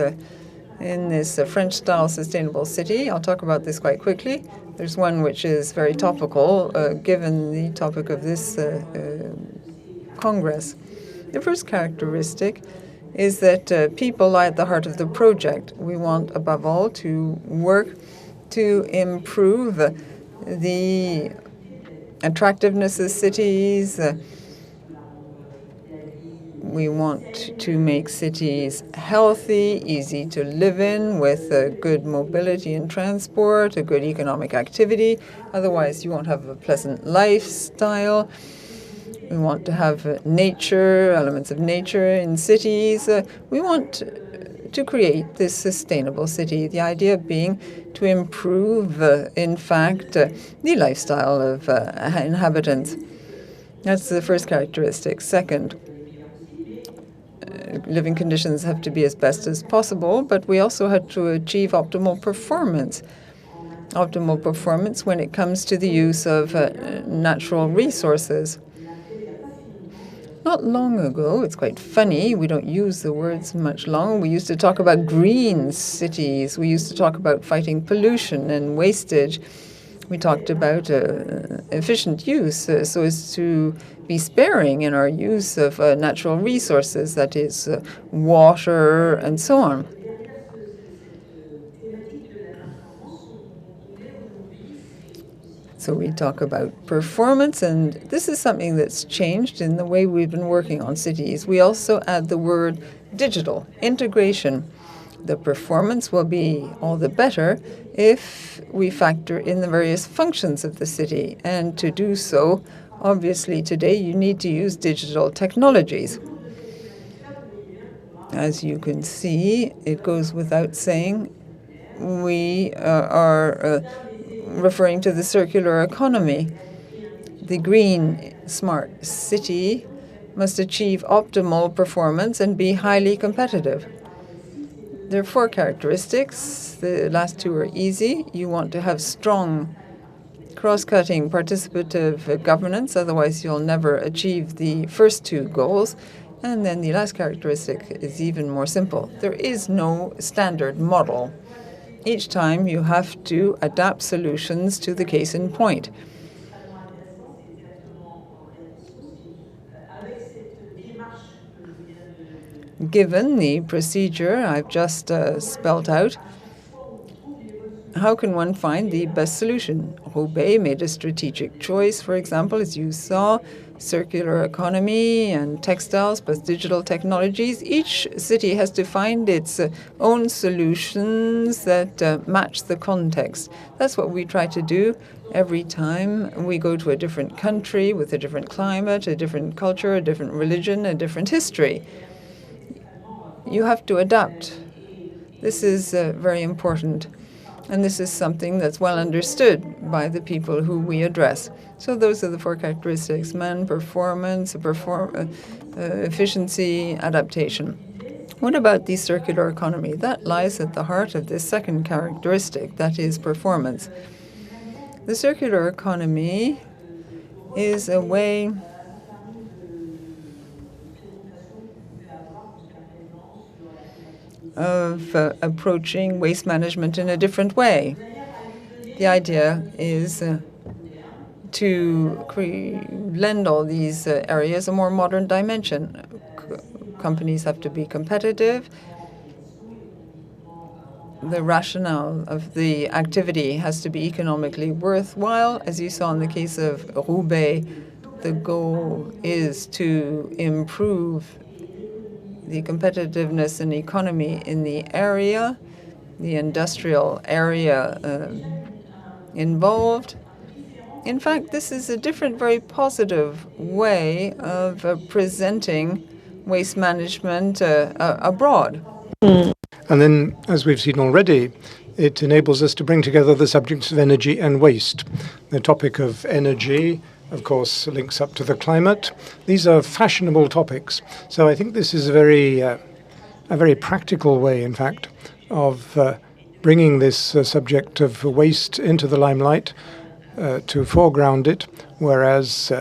in this French-style sustainable city. I'll talk about this quite quickly. There's one which is very topical, given the topic of this Congress. The first characteristic is that people lie at the heart of the project. We want, above all, to work to improve the attractiveness of cities, We want to make cities healthy, easy to live in, with good mobility and transport, a good economic activity. Otherwise, you won't have a pleasant lifestyle. We want to have nature, elements of nature in cities. We want to create this sustainable city, the idea being to improve, in fact, the lifestyle of inhabitants. That's the first characteristic. Second, living conditions have to be as best as possible, but we also have to achieve optimal performance. Optimal performance when it comes to the use of natural resources. Not long ago, it's quite funny, we don't use the words much longer. We used to talk about green cities. We used to talk about fighting pollution and wastage. We talked about efficient use so as to be sparing in our use of natural resources, that is, water and so on. So we talk about performance, and this is something that's changed in the way we've been working on cities. We also add the word digital, integration. The performance will be all the better if we factor in the various functions of the city. And to do so, obviously today you need to use digital technologies. As you can see, it goes without saying, we are referring to the circular economy. The green smart city must achieve optimal performance and be highly competitive. There are 4 characteristics. The last 2 are easy. You want to have strong, cross-cutting, participative governance, otherwise you'll never achieve the first 2 goals. And then the last characteristic is even more simple. There is no standard model. Each time you have to adapt solutions to the case in point. Given the procedure I've just spelt out, how can one find the best solution? Roubaix made a strategic choice, for example, as you saw, circular economy and textiles plus digital technologies. Each city has to find its own solutions that match the context. That's what we try to do every time we go to a different country with a different climate, a different culture, a different religion, a different history. You have to adapt. This is very important. And this is something that's well understood by the people who we address. So those are the 4 characteristics: performance, efficiency, adaptation. What about the circular economy? That lies at the heart of this second characteristic, that is performance. The circular economy is a way of approaching waste management in a different way. The idea is to lend all these areas a more modern dimension. Companies have to be competitive. The rationale of the activity has to be economically worthwhile. As you saw in the case of Roubaix, the goal is to improve the competitiveness and economy in the area, the industrial area involved. In fact, this is a different, very positive way of presenting waste management abroad. And then, as we've seen already, it enables us to bring together the subjects of energy and waste. The topic of energy, of course, links up to the climate. These are fashionable topics. So I think this is a very practical way, in fact, of bringing this subject of waste into the limelight, to foreground it, whereas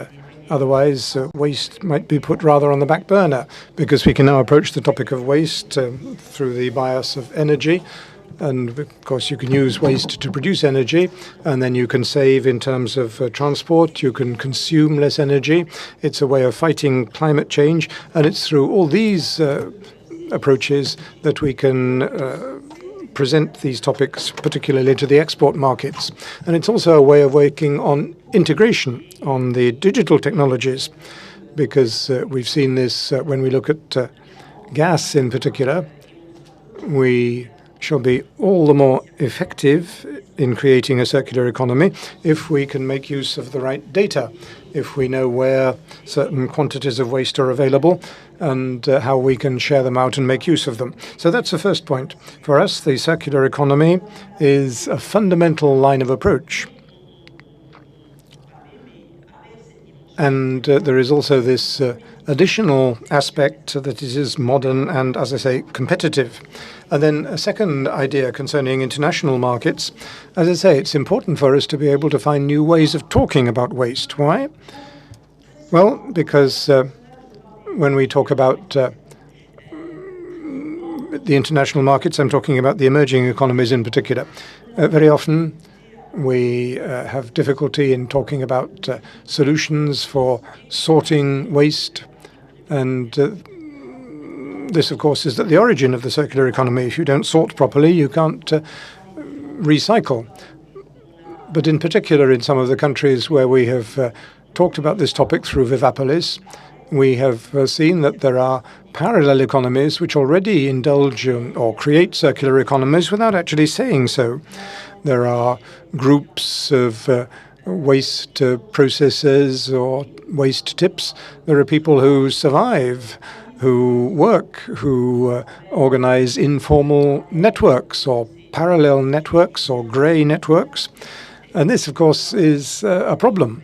otherwise waste might be put rather on the back burner, because we can now approach the topic of waste through the bias of energy. And of course, you can use waste to produce energy, and then you can save in terms of transport. You can consume less energy. It's a way of fighting climate change, and it's through all these approaches that we can present these topics, particularly to the export markets. And it's also a way of working on integration, on the digital technologies, because we've seen this when we look at gas in particular. We shall be all the more effective in creating a circular economy if we can make use of the right data, if we know where certain quantities of waste are available and how we can share them out and make use of them. So that's the first point. For us, the circular economy is a fundamental line of approach. And there is also this additional aspect that it is modern and, as I say, competitive. And then a second idea concerning international markets. As I say, it's important for us to be able to find new ways of talking about waste. Why? Well, because when we talk about the international markets, I'm talking about the emerging economies in particular. Very often we have difficulty in talking about solutions for sorting waste. And this, of course, is at the origin of the circular economy. If you don't sort properly, you can't recycle. But in particular, in some of the countries where we have talked about this topic through Vivapolis, we have seen that there are parallel economies which already indulge or create circular economies without actually saying so. There are groups of waste processors or waste tips. There are people who survive, who work, who organize informal networks or parallel networks or grey networks. And this, of course, is a problem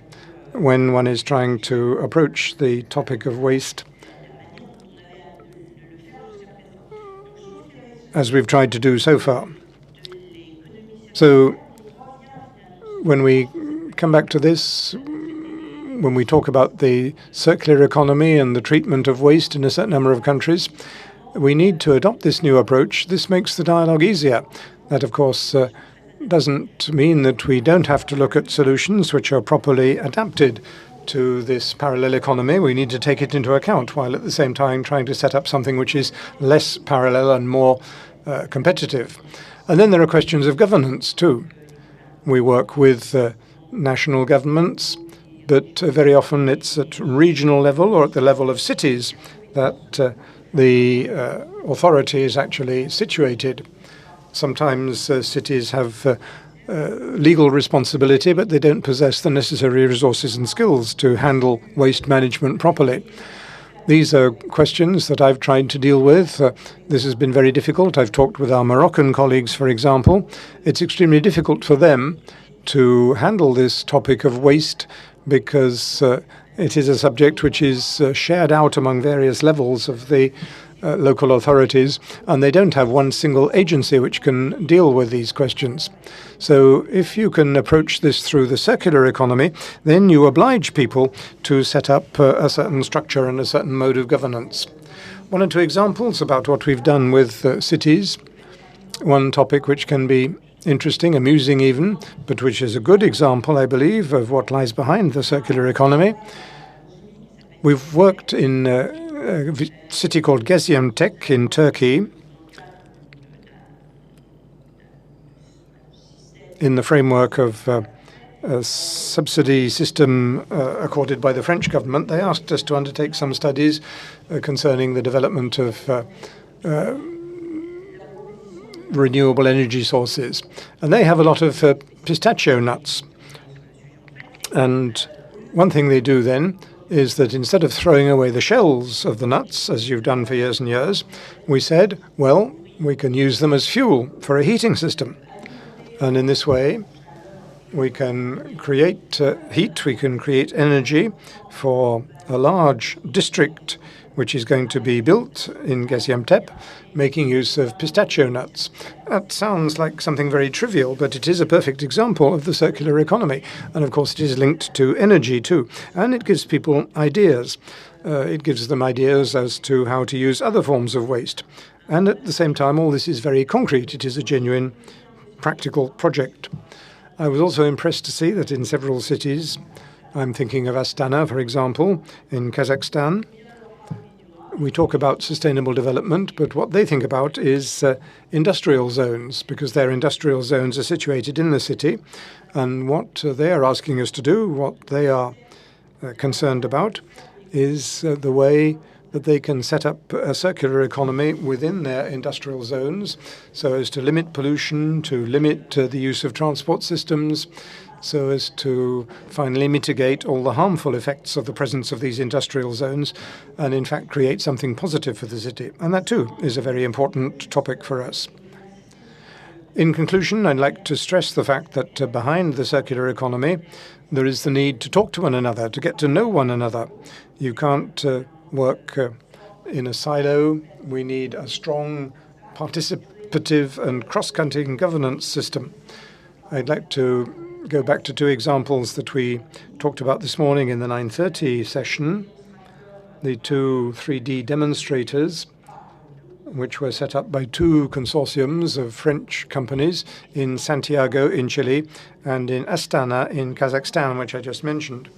when one is trying to approach the topic of waste as we've tried to do so far. So when we come back to this, when we talk about the circular economy and the treatment of waste in a certain number of countries, we need to adopt this new approach. This makes the dialogue easier. That, of course, doesn't mean that we don't have to look at solutions which are properly adapted to this parallel economy. We need to take it into account, while at the same time trying to set up something which is less parallel and more competitive. And then there are questions of governance, too. We work with national governments, but very often it's at regional level or at the level of cities that the authority is actually situated. Sometimes cities have legal responsibility, but they don't possess the necessary resources and skills to handle waste management properly. These are questions that I've tried to deal with. This has been very difficult. I've talked with our Moroccan colleagues, for example. It's extremely difficult for them to handle this topic of waste because it is a subject which is shared out among various levels of the local authorities, and they don't have one single agency which can deal with these questions. So if you can approach this through the circular economy, then you oblige people to set up a certain structure and a certain mode of governance. One or two examples about what we've done with cities. One topic which can be interesting, amusing even, but which is a good example, I believe, of what lies behind the circular economy. We've worked in a city called Gaziantep in Turkey in the framework of a subsidy system accorded by the French government. They asked us to undertake some studies concerning the development of renewable energy sources. And they have a lot of pistachio nuts. And one thing they do then is that instead of throwing away the shells of the nuts, as you've done for years and years, we said, well, we can use them as fuel for a heating system. And in this way, we can create heat, we can create energy for a large district which is going to be built in Gaziantep, making use of pistachio nuts. That sounds like something very trivial, but it is a perfect example of the circular economy. And of course, it is linked to energy too. And it gives people ideas. It gives them ideas as to how to use other forms of waste. And at the same time, all this is very concrete. It is a genuine practical project. I was also impressed to see that in several cities, I'm thinking of Astana, for example, in Kazakhstan, we talk about sustainable development, but what they think about is industrial zones, because their industrial zones are situated in the city. And what they are asking us to do, what they are concerned about, is the way that they can set up a circular economy within their industrial zones so as to limit pollution, to limit the use of transport systems, so as to finally mitigate all the harmful effects of the presence of these industrial zones and, in fact, create something positive for the city. And that, too, is a very important topic for us. In conclusion, I'd like to stress the fact that behind the circular economy, there is the need to talk to one another, to get to know one another. You can't work in a silo. We need a strong, participative and cross-cutting governance system. I'd like to go back to two examples that we talked about this morning in the 9:30 session. The two 3D demonstrators, which were set up by two consortiums of French companies in Santiago in Chile and in Astana in Kazakhstan, which I just mentioned.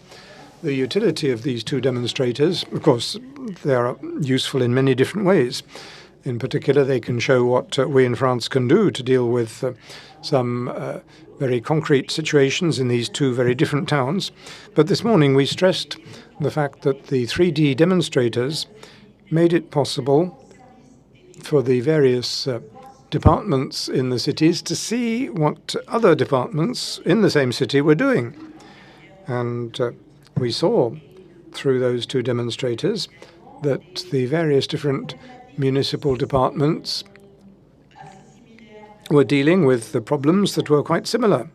The utility of these two demonstrators, of course, they are useful in many different ways. In particular, they can show what we in France can do to deal with some very concrete situations in these two very different towns. But this morning we stressed the fact that the 3D demonstrators made it possible for the various departments in the cities to see what other departments in the same city were doing. And we saw through those two demonstrators that the various different municipal departments were dealing with the problems that were quite similar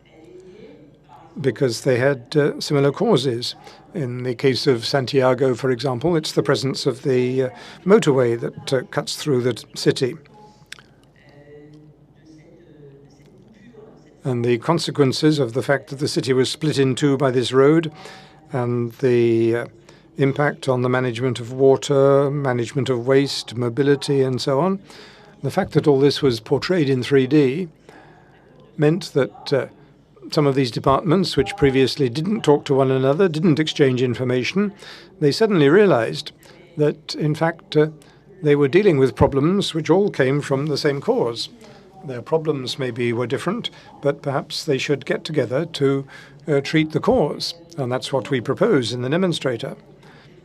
because they had similar causes. In the case of Santiago, for example, it's the presence of the motorway that cuts through the city. And the consequences of the fact that the city was split in two by this road and the impact on the management of water, management of waste, mobility, and so on. The fact that all this was portrayed in 3D meant that some of these departments, which previously didn't talk to one another, didn't exchange information, they suddenly realized that, in fact, they were dealing with problems which all came from the same cause. Their problems maybe were different, but perhaps they should get together to treat the cause. And that's what we propose in the demonstrator.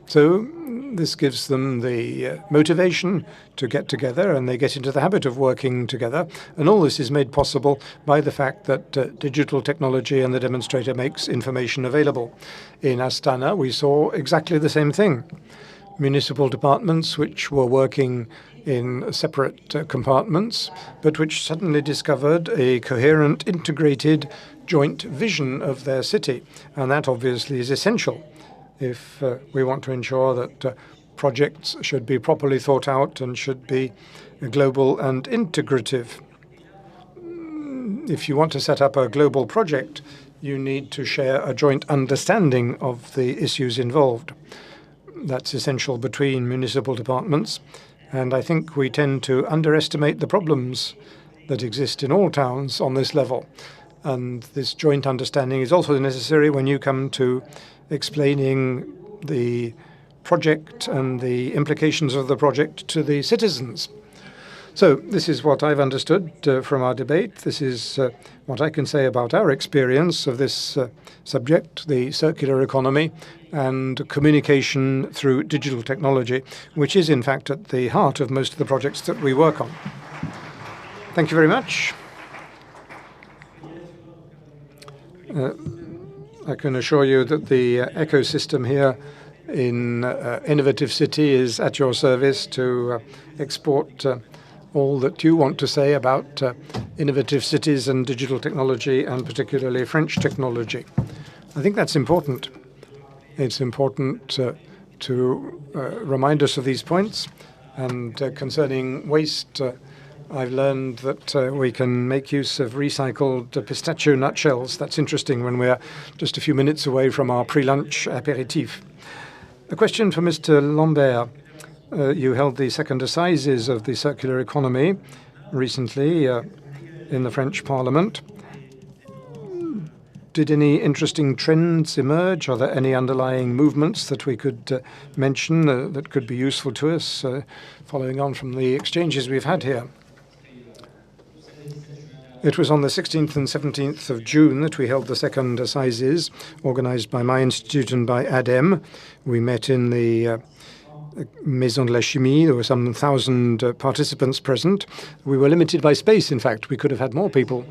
So this gives them the motivation to get together, and they get into the habit of working together. And all this is made possible by the fact that digital technology and the demonstrator makes information available. In Astana, we saw exactly the same thing. Municipal departments which were working in separate compartments, but which suddenly discovered a coherent, integrated, joint vision of their city. And that obviously is essential if we want to ensure that projects should be properly thought out and should be global and integrative. If you want to set up a global project, you need to share a joint understanding of the issues involved. That's essential between municipal departments, and I think we tend to underestimate the problems that exist in all towns on this level. And this joint understanding is also necessary when you come to explaining the project and the implications of the project to the citizens. So this is what I've understood from our debate. This is what I can say about our experience of this subject, the circular economy and communication through digital technology, which is in fact at the heart of most of the projects that we work on. Thank you very much. I can assure you that the ecosystem here in Innovative City is at your service to export all that you want to say about innovative cities and digital technology, and particularly French technology. I think that's important. It's important to remind us of these points. And concerning waste, I've learned that we can make use of recycled pistachio nutshells. That's interesting when we're just a few minutes away from our pre-lunch aperitif. A question for Mr. Lambert. You held the second assizes of the circular economy recently in the French Parliament. Did any interesting trends emerge? Are there any underlying movements that we could mention that could be useful to us, following on from the exchanges we've had here? It was on the 16th and 17th of June that we held the second assizes, organised by my institute and by ADEM. We met in the Maison de la Chimie. There were some 1,000 participants present. We were limited by space, in fact. We could have had more people.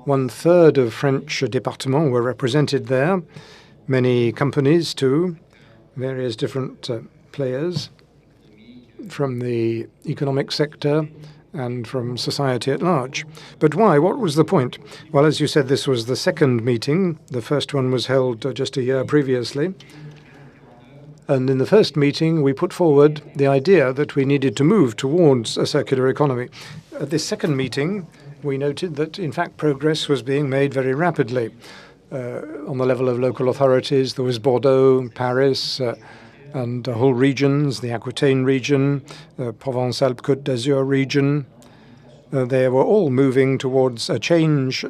1/3 of French départements were represented there. Many companies, too, various different players from the economic sector and from society at large. But why? What was the point? Well, as you said, this was the second meeting. The first one was held just a year previously. And in the first meeting, we put forward the idea that we needed to move towards a circular economy. At this second meeting, we noted that, in fact, progress was being made very rapidly. On the level of local authorities, there was Bordeaux, Paris, and whole regions, the Aquitaine region, Provence-Alpes-Côte d'Azur region. They were all moving towards a change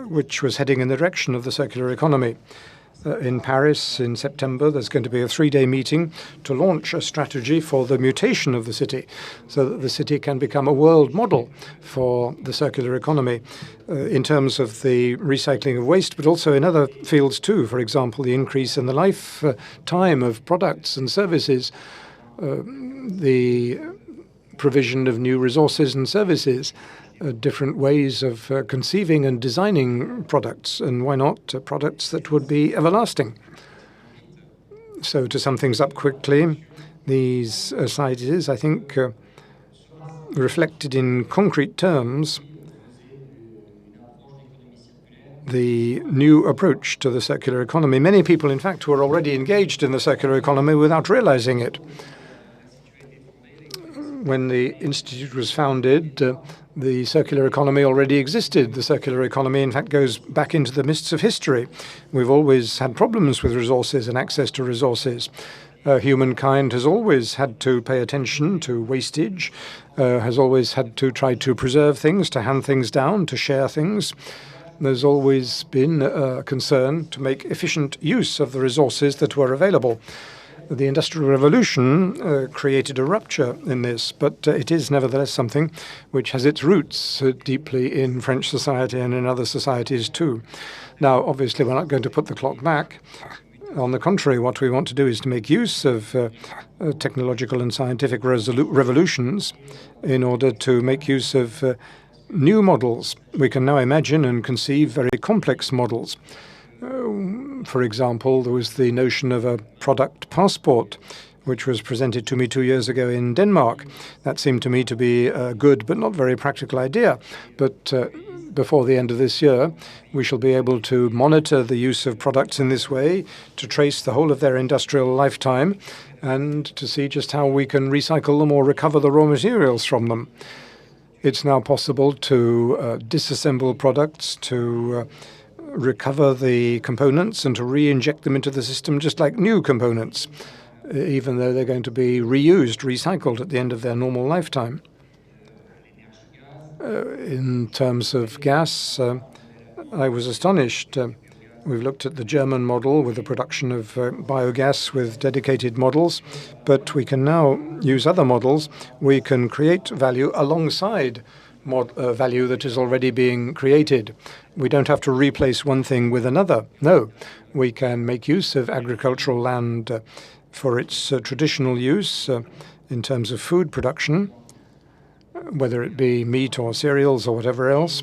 which was heading in the direction of the circular economy. In Paris in September, there's going to be a 3-day meeting to launch a strategy for the mutation of the city so that the city can become a world model for the circular economy in terms of the recycling of waste, but also in other fields too. For example, the increase in the lifetime of products and services, the provision of new resources and services, different ways of conceiving and designing products, and why not products that would be everlasting. So to sum things up quickly, these assizes, I think, reflected in concrete terms the new approach to the circular economy. Many people, in fact, were already engaged in the circular economy without realizing it. When the Institute was founded, the circular economy already existed. The circular economy, in fact, goes back into the mists of history. We've always had problems with resources and access to resources. Humankind has always had to pay attention to wastage, has always had to try to preserve things, to hand things down, to share things. There's always been a concern to make efficient use of the resources that were available. The Industrial Revolution created a rupture in this, but it is nevertheless something which has its roots deeply in French society and in other societies too. Now, obviously, we're not going to put the clock back. On the contrary, what we want to do is to make use of technological and scientific revolutions in order to make use of new models. We can now imagine and conceive very complex models. For example, there was the notion of a product passport, which was presented to me 2 years ago in Denmark. That seemed to me to be a good but not very practical idea. But before the end of this year, we shall be able to monitor the use of products in this way, to trace the whole of their industrial lifetime, and to see just how we can recycle them or recover the raw materials from them. It's now possible to disassemble products, to recover the components and to re-inject them into the system just like new components, even though they're going to be reused, recycled at the end of their normal lifetime. In terms of gas, I was astonished. We've looked at the German model with the production of biogas with dedicated models, but we can now use other models. We can create value alongside value that is already being created. We don't have to replace one thing with another. No, we can make use of agricultural land for its traditional use in terms of food production, whether it be meat or cereals or whatever else.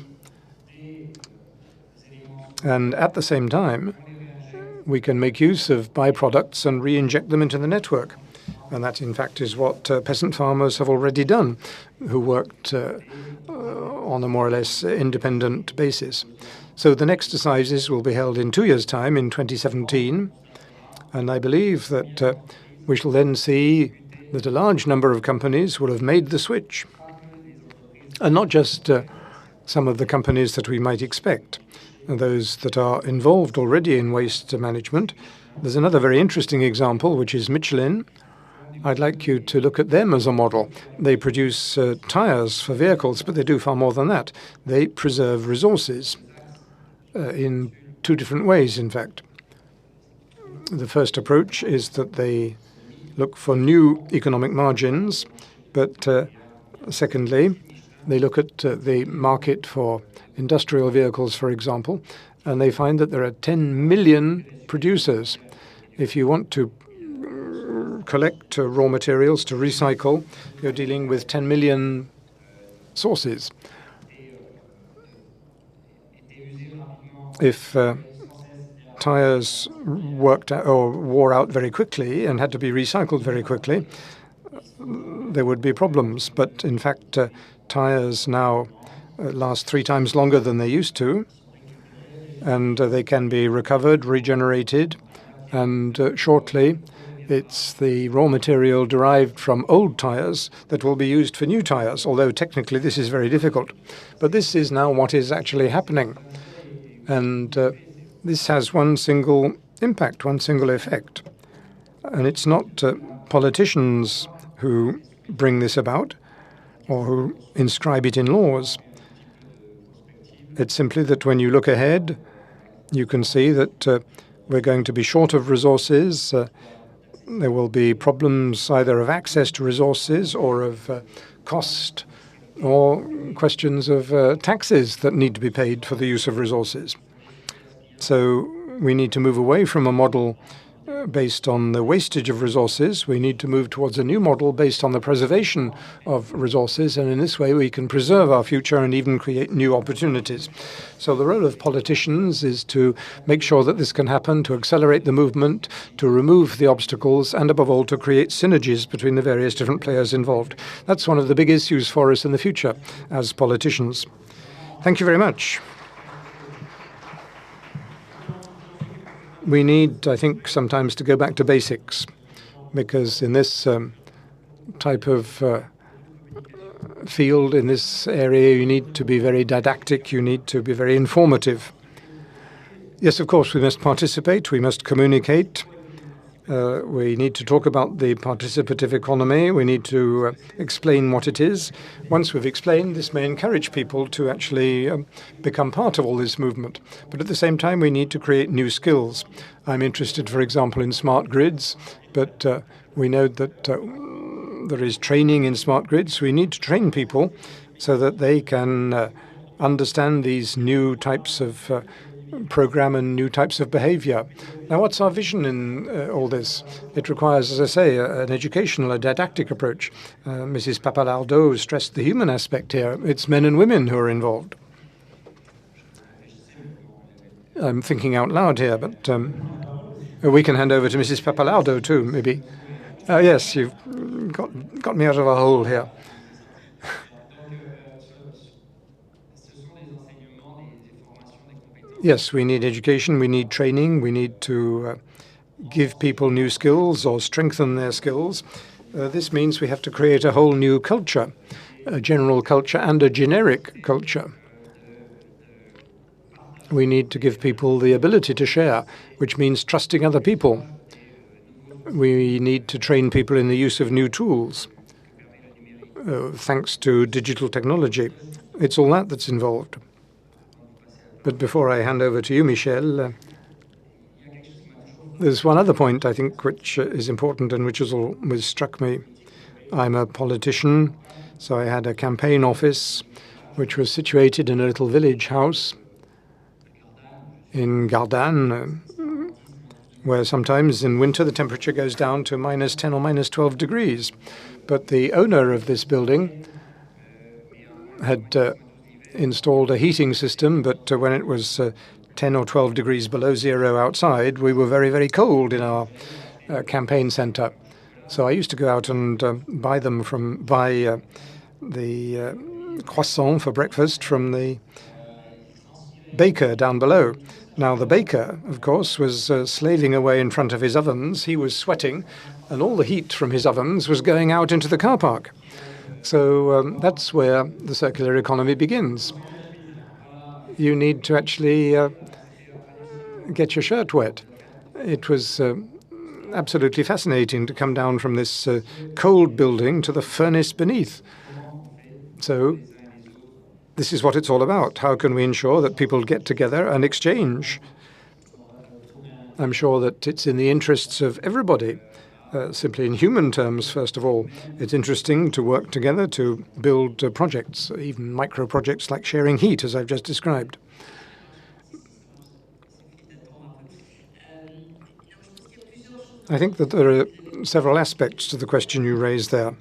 And at the same time, we can make use of byproducts and re-inject them into the network. And that, in fact, is what peasant farmers have already done, who worked on a more or less independent basis. So the next assizes will be held in 2 years' time, in 2017. And I believe that we shall then see that a large number of companies will have made the switch. And not just some of the companies that we might expect, those that are involved already in waste management. There's another very interesting example, which is Michelin. I'd like you to look at them as a model. They produce tires for vehicles, but they do far more than that. They preserve resources in 2 different ways, in fact. The first approach is that they look for new economic margins, but secondly, They look at the market for industrial vehicles, for example, and they find that there are 10 million producers. If you want to collect raw materials to recycle, you're dealing with 10 million sources. If tires worked out or wore out very quickly and had to be recycled very quickly, there would be problems. But in fact, tires now last 3 times longer than they used to, and they can be recovered, regenerated, and shortly it's the raw material derived from old tires that will be used for new tires, although technically this is very difficult. But this is now what is actually happening. And this has one single impact, one single effect. And it's not politicians who bring this about or who inscribe it in laws. It's simply that when you look ahead, you can see that we're going to be short of resources. There will be problems either of access to resources or of cost, or questions of taxes that need to be paid for the use of resources. So we need to move away from a model based on the wastage of resources. We need to move towards a new model based on the preservation of resources, and in this way we can preserve our future and even create new opportunities. So the role of politicians is to make sure that this can happen, to accelerate the movement, to remove the obstacles, and above all to create synergies between the various different players involved. That's one of the big issues for us in the future as politicians. Thank you very much. We need, I think, sometimes to go back to basics, because in this type of field, in this area, you need to be very didactic, you need to be very informative. Yes, of course, we must participate, we must communicate. We need to talk about the participative economy. We need to explain what it is. Once we've explained, this may encourage people to actually become part of all this movement. But at the same time, we need to create new skills. I'm interested, for example, in smart grids, but we know that there is training in smart grids. We need to train people so that they can understand these new types of program and new types of behavior. Now, what's our vision in all this? It requires, as I say, an educational, a didactic approach. Mrs. Pappalardo stressed the human aspect here. It's men and women who are involved. I'm thinking out loud here, but we can hand over to Mrs. Pappalardo too, maybe. Yes, you've got me out of a hole here. Yes, we need education, we need training, we need to give people new skills or strengthen their skills. This means we have to create a whole new culture, a general culture and a generic culture. We need to give people the ability to share, which means trusting other people. We need to train people in the use of new tools, thanks to digital technology. It's all that that's involved. But before I hand over to you, Michèle, there's one other point, I think, which is important and which has always struck me. I'm a politician, so I had a campaign office which was situated in a little village house in Garcin, where sometimes in winter the temperature goes down to -10 or -12 degrees. But the owner of this building had installed a heating system, but when it was 10 or 12 degrees below zero outside, we were very, very cold in our campaign center. So I used to go out and buy the croissant for breakfast from the baker down below. Now, the baker, of course, was slaving away in front of his ovens. He was sweating, and all the heat from his ovens was going out into the car park. So that's where the circular economy begins. You need to actually get your shirt wet. It was absolutely fascinating to come down from this cold building to the furnace beneath. So this is what it's all about. How can we ensure that people get together and exchange? I'm sure that it's in the interests of everybody simply in human terms, first of all. It's interesting to work together to build projects, even micro projects like sharing heat, as I've just described. I think that there are several aspects to the question you raised there.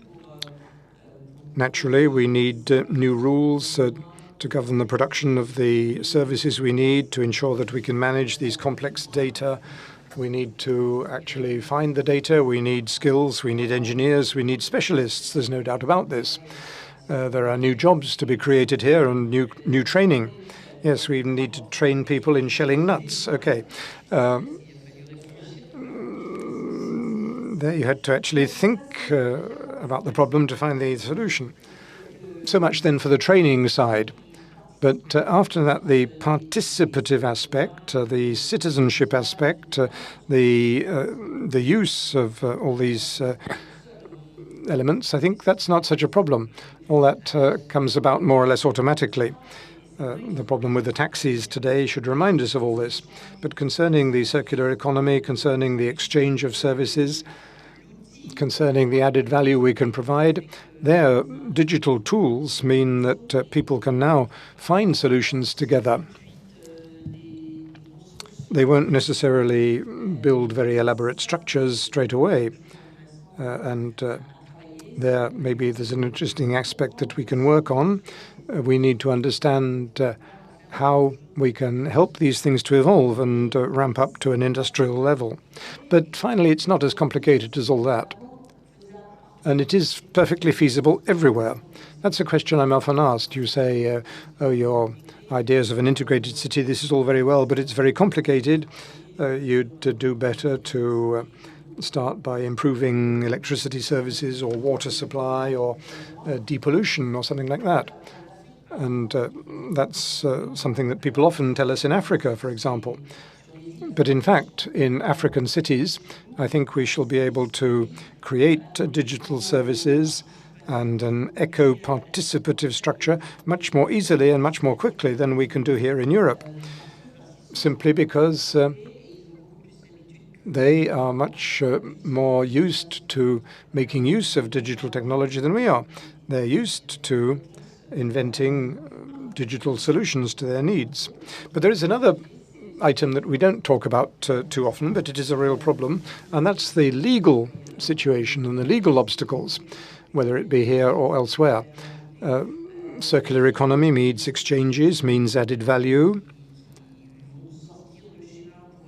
Naturally, we need new rules to govern the production of the services we need to ensure that we can manage these complex data. We need to actually find the data. We need skills. We need engineers. We need specialists. There's no doubt about this. There are new jobs to be created here and new training. Yes, we need to train people in shelling nuts. Okay. There you had to actually think about the problem to find the solution. So much then for the training side. But after that, the participative aspect, the citizenship aspect, the use of all these elements, I think that's not such a problem. All that comes about more or less automatically. The problem with the taxis today should remind us of all this. But concerning the circular economy, concerning the exchange of services, concerning the added value we can provide, their digital tools mean that people can now find solutions together. They won't necessarily build very elaborate structures straight away. There maybe there's an interesting aspect that we can work on. We need to understand how we can help these things to evolve and ramp up to an industrial level. But finally, it's not as complicated as all that. And it is perfectly feasible everywhere. That's a question I'm often asked. You say, oh, your ideas of an integrated city, this is all very well, but it's very complicated. You'd do better to start by improving electricity services or water supply or depollution or something like that. And that's something that people often tell us in Africa, for example. But in fact, in African cities, I think we shall be able to create digital services and an eco-participative structure much more easily and much more quickly than we can do here in Europe, simply because they are much more used to making use of digital technology than we are. They're used to inventing digital solutions to their needs. But there is another item that we don't talk about too often, but it is a real problem, and that's the legal situation and the legal obstacles, whether it be here or elsewhere. Circular economy means exchanges, means added value.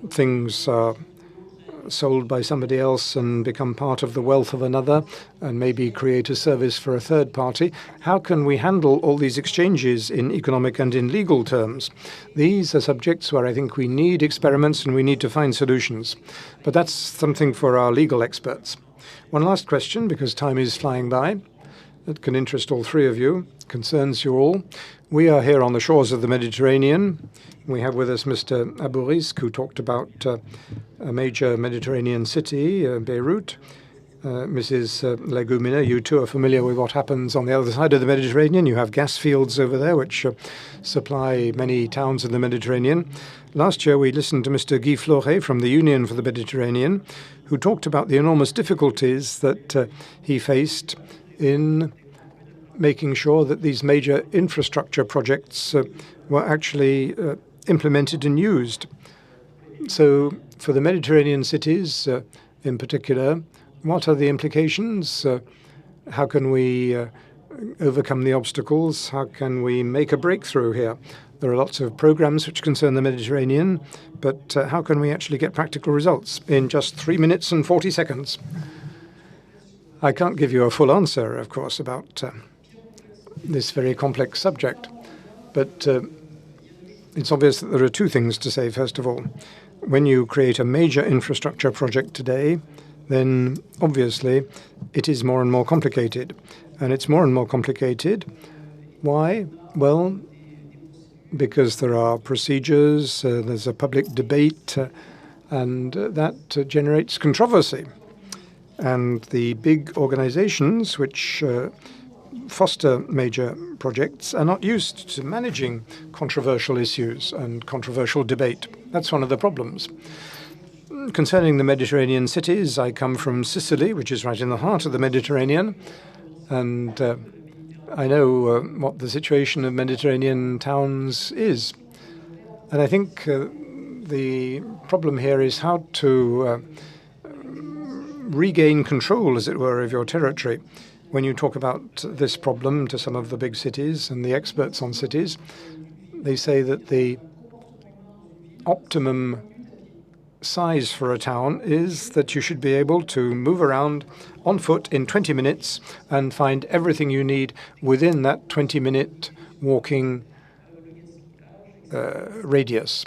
Things are sold by somebody else and become part of the wealth of another and maybe create a service for a third party. How can we handle all these exchanges in economic and in legal terms? These are subjects where I think we need experiments and we need to find solutions. But that's something for our legal experts. One last question, because time is flying by, that can interest all three of you, concerns you all. We are here on the shores of the Mediterranean. We have with us Mr. Abourizk, who talked about a major Mediterranean city, Beirut. Mrs. Lagumina, you too are familiar with what happens on the other side of the Mediterranean. You have gas fields over there which supply many towns in the Mediterranean. Last year we listened to Mr. Guy Floret from the Union for the Mediterranean, who talked about the enormous difficulties that he faced in making sure that these major infrastructure projects were actually implemented and used. So for the Mediterranean cities in particular, what are the implications? How can we overcome the obstacles? How can we make a breakthrough here? There are lots of programs which concern the Mediterranean, but how can we actually get practical results in just 3 minutes and 40 seconds? I can't give you a full answer, of course, about this very complex subject, but it's obvious that there are two things to say. First of all, when you create a major infrastructure project today, then obviously it is more and more complicated. And it's more and more complicated. Why? Well, because there are procedures, there's a public debate, and that generates controversy. And the big organizations which foster major projects are not used to managing controversial issues and controversial debate. That's one of the problems. concerning the Mediterranean cities, I come from Sicily, which is right in the heart of the Mediterranean, and I know what the situation of Mediterranean towns is. And I think the problem here is how to regain control, as it were, of your territory. When you talk about this problem to some of the big cities and the experts on cities, they say that the optimum size for a town is that you should be able to move around on foot in 20 minutes and find everything you need within that 20-minute walking radius.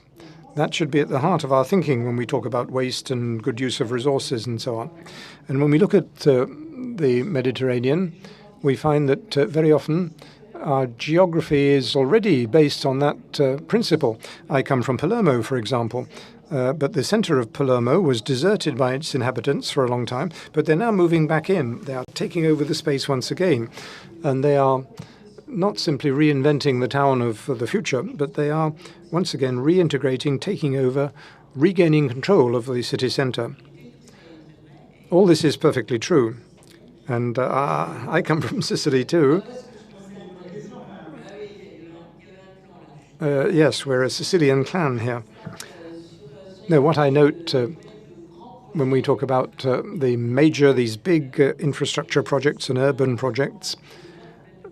That should be at the heart of our thinking when we talk about waste and good use of resources and so on. And when we look at the Mediterranean, we find that very often our geography is already based on that principle. I come from Palermo, for example, but the center of Palermo was deserted by its inhabitants for a long time, but they're now moving back in. They are taking over the space once again, and they are not simply reinventing the town of the future, but they are once again reintegrating, taking over, regaining control of the city center. All this is perfectly true. And I come from Sicily too. Yes, we're a Sicilian clan here. No, what I note when we talk about these big infrastructure projects and urban projects,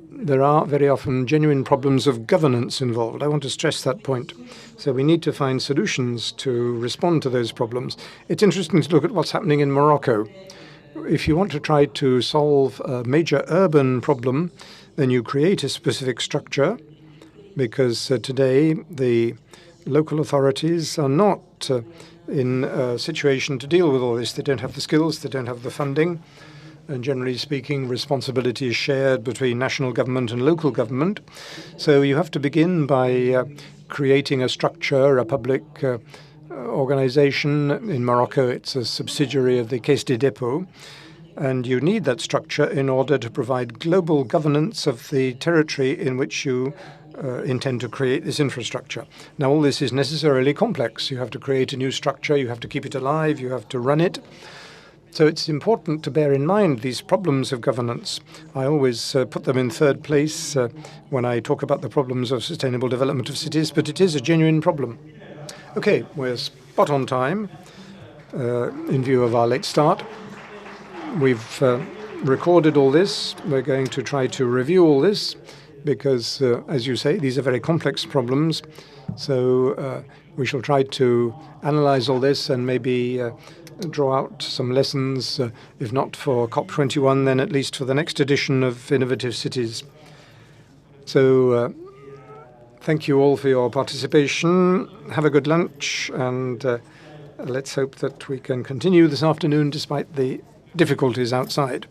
there are very often genuine problems of governance involved. I want to stress that point. So we need to find solutions to respond to those problems. It's interesting to look at what's happening in Morocco. If you want to try to solve a major urban problem, then you create a specific structure, because today the local authorities are not in a situation to deal with all this. They don't have the skills, they don't have the funding. And generally speaking, responsibility is shared between national government and local government. So you have to begin by creating a structure, a public organization. In Morocco, it's a subsidiary of the Caisse des Dépôts. And you need that structure in order to provide global governance of the territory in which you intend to create this infrastructure. Now, all this is necessarily complex. You have to create a new structure, you have to keep it alive, you have to run it. So it's important to bear in mind these problems of governance. I always put them in third place when I talk about the problems of sustainable development of cities, but it is a genuine problem. Okay, we're spot on time in view of our late start. We've recorded all this. We're going to try to review all this because, as you say, these are very complex problems. So we shall try to analyze all this and maybe draw out some lessons, if not for COP21, then at least for the next edition of Innovative Cities. So thank you all for your participation. Have a good lunch, and let's hope that we can continue this afternoon despite the difficulties outside.